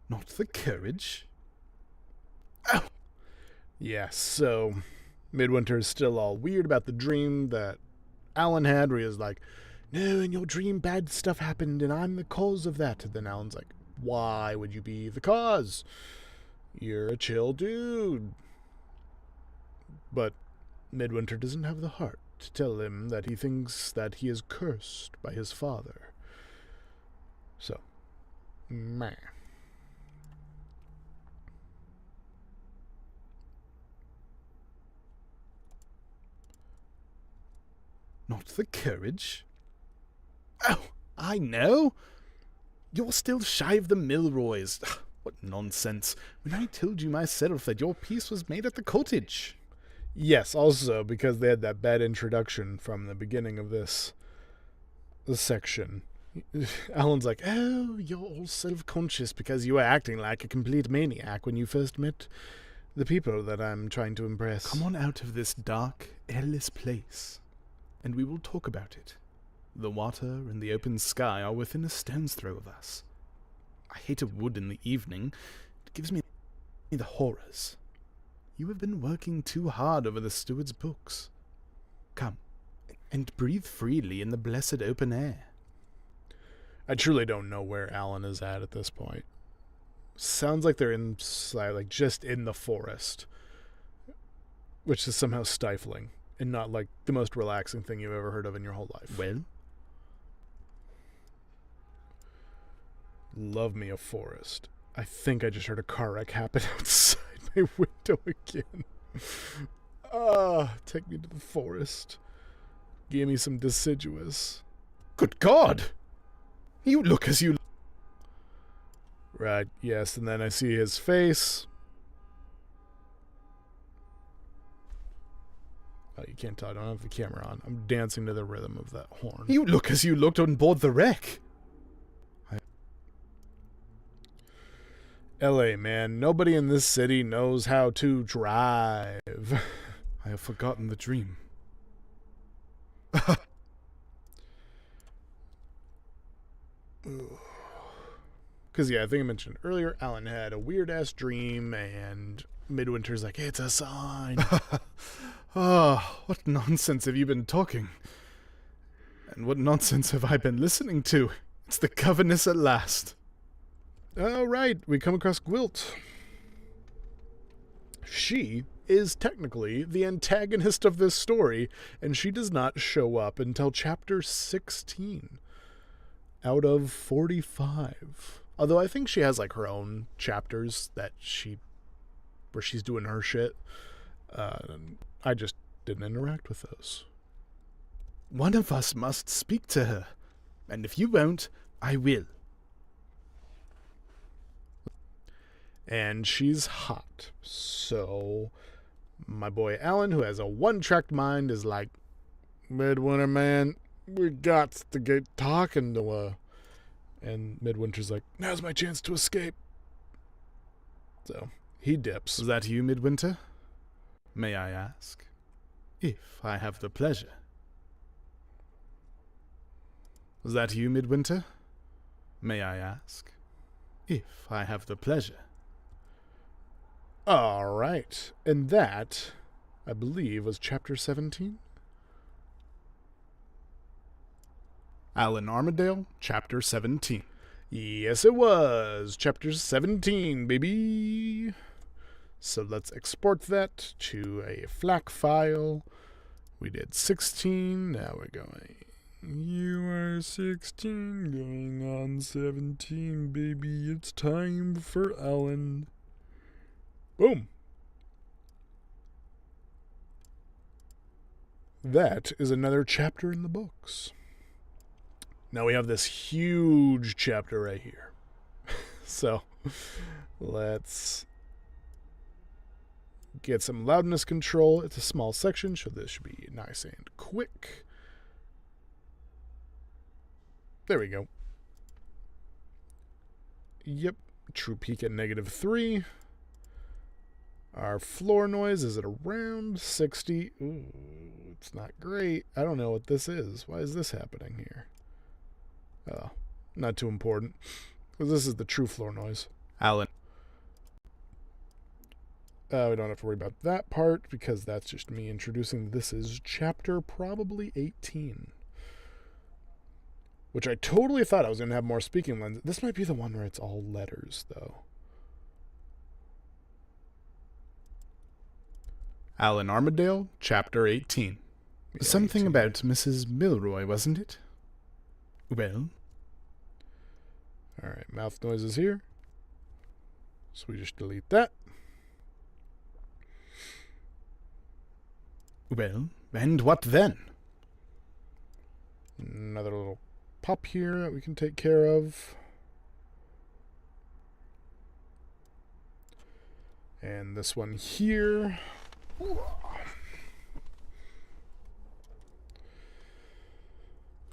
[SPEAKER 2] Not the courage.
[SPEAKER 1] Oh! Yeah, so Midwinter is still all weird about the dream that Alan had, where he was like, no, in your dream bad stuff happened and I'm the cause of that. And then Alan's like, why would you be the cause? You're a chill dude. But Midwinter doesn't have the heart to tell him that he thinks that he is cursed by his father. So, meh.
[SPEAKER 2] Not the courage? Oh, I know. You're still shy of the Milroys. What nonsense. When I told you myself that your peace was made at the cottage.
[SPEAKER 1] Yes, also because they had that bad introduction from the beginning of this section. Alan's like, oh, you're all self-conscious because you were acting like a complete maniac when you first met the people that I'm trying to impress.
[SPEAKER 2] Come on out of this dark, airless place, and we will talk about it. The water and the open sky are within a stone's throw of us. I hate a wood in the evening. It gives me the horrors. You have been working too hard over the steward's books. Come, and breathe freely in the blessed open air.
[SPEAKER 1] I truly don't know where Alan is at this point. Sounds like they're inside, like just in the forest, which is somehow stifling and not like the most relaxing thing you've ever heard of in your whole life.
[SPEAKER 2] Well?
[SPEAKER 1] Love me a forest. I think I just heard a car wreck happen outside my window again. Take me to the forest. Give me some deciduous.
[SPEAKER 2] Good God! You look as you...
[SPEAKER 1] Right, yes, and then I see his face. Oh, you can't tell, I don't have the camera on. I'm dancing to the rhythm of that horn.
[SPEAKER 2] You look as you looked on board the wreck.
[SPEAKER 1] LA, man, nobody in this city knows how to drive.
[SPEAKER 2] I have forgotten the dream.
[SPEAKER 1] Because, yeah, I think I mentioned earlier, Alan had a weird-ass dream, and Midwinter's like, it's a sign.
[SPEAKER 2] Oh, what nonsense have you been talking?
[SPEAKER 1] And what nonsense have I been listening to? It's the governess at last. All right, we come across Gwilt. She is technically the antagonist of this story, and she does not show up until chapter 16 out of 45. Although I think she has like her own chapters where she's doing her shit. I just didn't interact with those. One of us must speak to her, and if you won't, I will. And she's hot. So my boy Alan, who has a one-track mind, is like, Midwinter, man, we got to get talking to her. And Midwinter's like, now's my chance to escape. So he dips. Is that you, Midwinter? May I ask? If I have the pleasure. Is that you, Midwinter? May I ask? If I have the pleasure. All right. And that, I believe, was chapter 17? Alan Armadale, chapter 17. Yes, it was. Chapter 17, baby. So let's export that to a FLAC file. We did 16. Now we're going. You are 16, going on 17, baby. It's time for Alan. Boom. That is another chapter in the books. Now we have this huge chapter right here. So let's get some loudness control. It's a small section, so this should be nice and quick. There we go. Yep, true peak at -3. Our floor noise is at around 60. Ooh, it's not great. I don't know what this is. Why is this happening here? Oh, not too important. Because this is the true floor noise. Alan. We don't have to worry about that part because that's just me introducing. This is chapter probably 18. Which I totally thought I was going to have more speaking lines. This might be the one where it's all letters, though. Alan Armadale, chapter 18. Yeah, something 18. About Mrs. Milroy, wasn't it? Well. Alright, mouth noises here. So we just delete that. Well, and what then? Another little pop here that we can take care of. And this one here.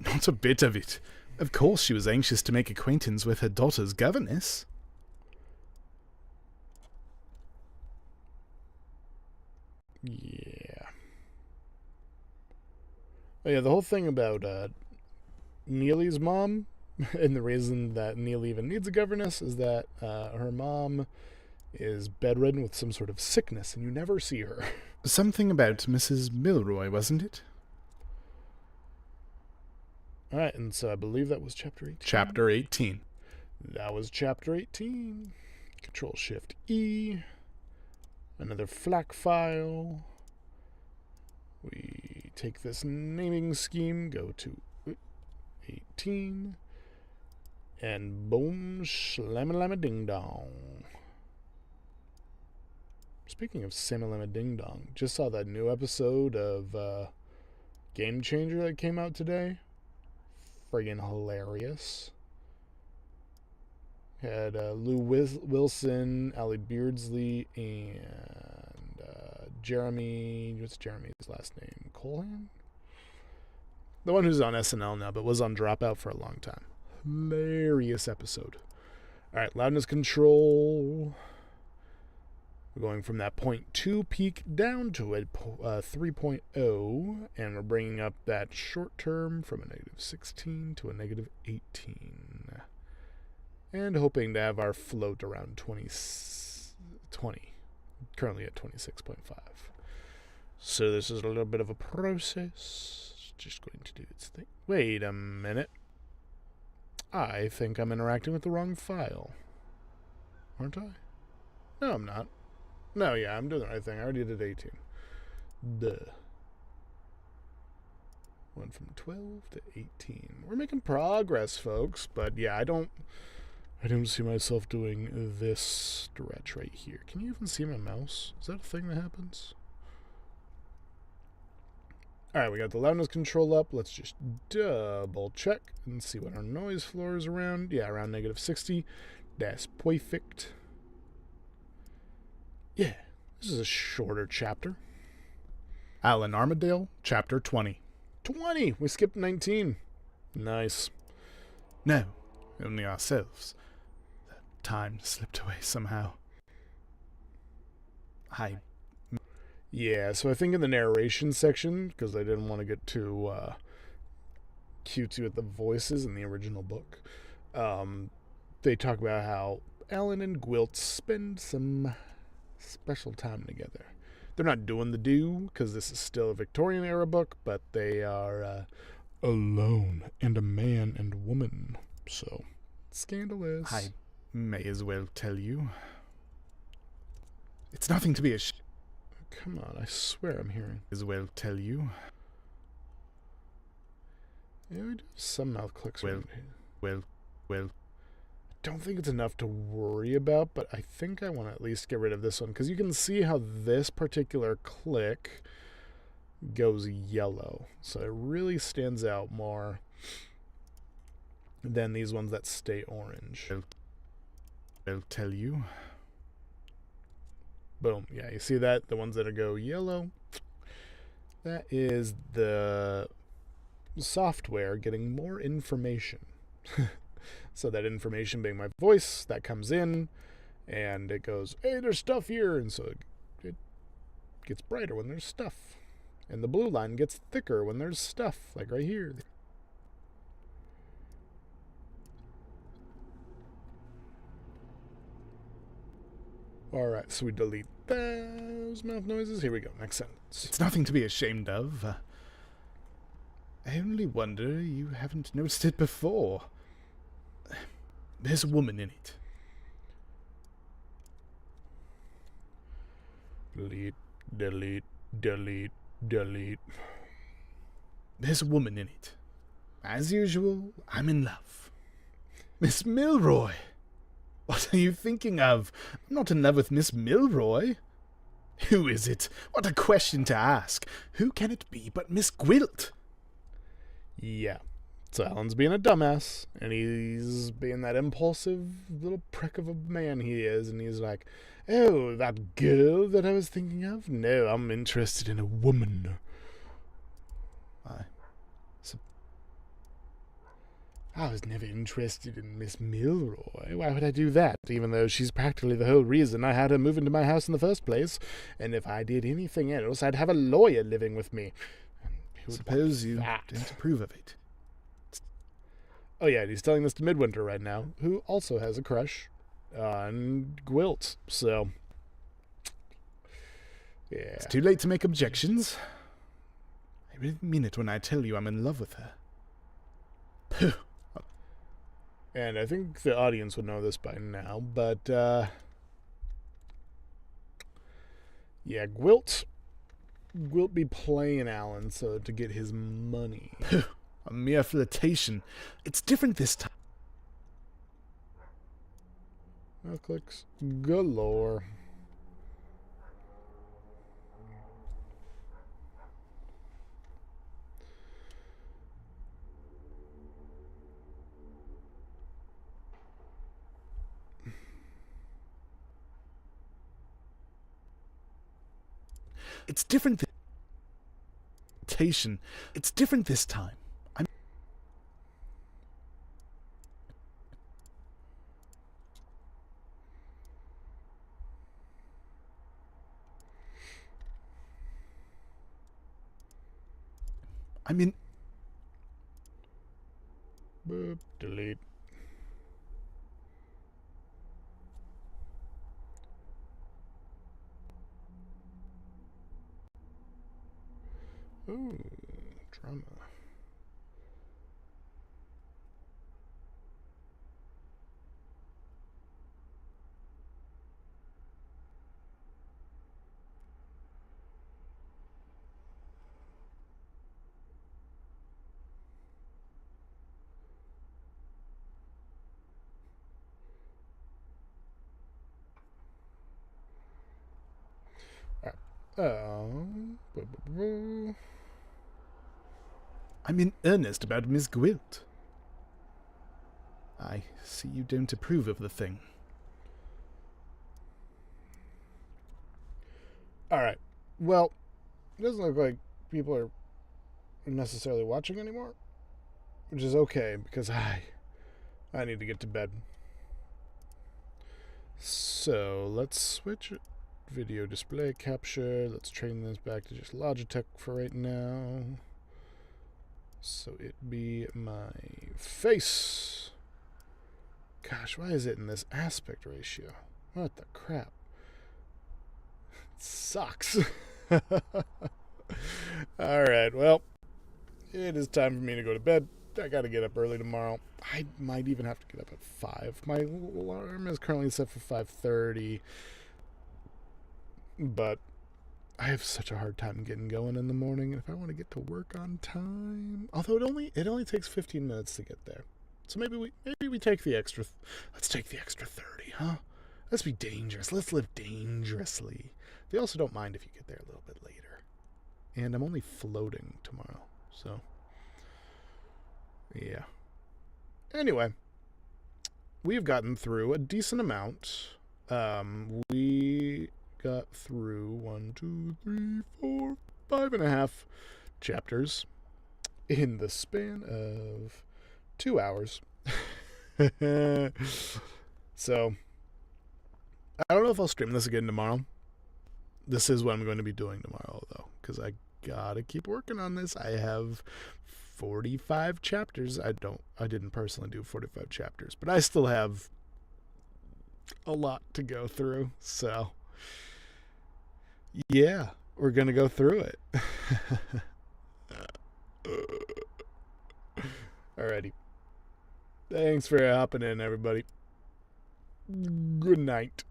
[SPEAKER 1] Not a bit of it. Of course she was anxious to make acquaintance with her daughter's governess. Yeah. Oh yeah, the whole thing about Neely's mom, and the reason that Neely even needs a governess is that her mom is bedridden with some sort of sickness, and you never see her. Something about Mrs. Milroy, wasn't it? Alright, and so I believe that was chapter 18. Chapter 18. That was chapter 18. Control-Shift-E. Another FLAC file. We take this naming scheme, go to 18, and boom, slamma-lamma-ding-dong. Speaking of slamma-lamma-ding-dong, just saw that new episode of Game Changer that came out today. Friggin' hilarious. Had Lou Wilson, Allie Beardsley, and Jeremy. What's Jeremy's last name? Colhan? The one who's on SNL now, but was on Dropout for a long time. Hilarious episode. Alright, loudness control. We're going from that 0.2 peak down to a 3.0, and we're bringing up that short term from a -16 to a -18. And hoping to have our float around 20, currently at 26.5. So this is a little bit of a process. just going to do its thing. Wait a minute. I think I'm interacting with the wrong file. Aren't I? No, I'm not. No, yeah, I'm doing the right thing. I already did 18. Duh. Went from 12 to 18. We're making progress, folks. But yeah, I don't see myself doing this stretch right here. Can you even see my mouse? Is that a thing that happens? Alright, we got the loudness control up. Let's just double check and see what our noise floor is around. Yeah, around -60. That's perfect. Yeah, this is a shorter chapter. Alan Armadale, chapter 20. 20! We skipped 19. Nice. No, only ourselves. The time slipped away somehow. Yeah, so I think in the narration section, because I didn't want to get too cutesy with the voices in the original book, they talk about how Alan and Gwilt spend some special time together. They're not doing the do, because this is still a Victorian era book, but they are alone and a man and woman. So, scandalous. I may as well tell you. It's nothing to be ashamed. Come on, I swear I'm hearing. As well tell you. Yeah, we do have some mouth clicks. Well. I don't think it's enough to worry about, but I think I want to at least get rid of this one, because you can see how this particular click goes yellow. So it really stands out more than these ones that stay orange. I'll tell you. Boom. Yeah, you see that? The ones that go yellow, that is the software getting more information. So that information being my voice, that comes in, and it goes, hey, there's stuff here. And so it gets brighter when there's stuff. And the blue line gets thicker when there's stuff, like right here. Alright, so we delete those mouth noises. Here we go, next sentence. It's nothing to be ashamed of. I only wonder you haven't noticed it before. There's a woman in it. Delete, delete, delete, delete. There's a woman in it. As usual, I'm in love. Miss Milroy! What are you thinking of? I'm not in love with Miss Milroy. Who is it? What a question to ask. Who can it be but Miss Gwilt? Yeah. So Alan's being a dumbass, and he's being that impulsive little prick of a man he is, and he's like, oh, that girl that I was thinking of? No, I'm interested in a woman. I was never interested in Miss Milroy. Why would I do that, even though she's practically the whole reason I had her move into my house in the first place? And if I did anything else, I'd have a lawyer living with me. Suppose you didn't approve of it. Oh yeah, he's telling this to Midwinter right now, who also has a crush on Gwilt, so... yeah. It's too late to make objections. I really mean it when I tell you I'm in love with her. Puh. And I think the audience would know this by now, but, yeah, Gwilt be playing Alan so to get his money. A mere flirtation. It's different this time. Mouth clicks galore. It's different. It's different this time. I'm in. Boop, delete. Ooh, drama. I'm
[SPEAKER 2] in earnest about Miss Gwilt. I see you don't approve of the thing.
[SPEAKER 1] Alright. Well, it doesn't look like people are necessarily watching anymore. Which is okay, because I need to get to bed. So, let's switch it. Video display capture. Let's train this back to just Logitech for right now. So it be my face. Gosh, why is it in this aspect ratio? What the crap? It sucks. Alright, well, it is time for me to go to bed. I gotta get up early tomorrow. I might even have to get up at 5. My alarm is currently set for 5:30. But I have such a hard time getting going in the morning if I want to get to work on time. Although it only takes 15 minutes to get there. So maybe we take the extra let's take the extra 30, huh? Let's be dangerous. Let's live dangerously. They also don't mind if you get there a little bit later. And I'm only floating tomorrow. So yeah. Anyway, we've gotten through a decent amount. We got through 1, 2, 3, 4, 5.5 chapters in the span of 2 hours. So, I don't know if I'll stream this again tomorrow. This is what I'm going to be doing tomorrow, though, because I gotta keep working on this. I have 45 chapters. I didn't personally do 45 chapters, but I still have a lot to go through, so yeah, we're gonna go through it. Alrighty. Thanks for hopping in, everybody. Good night.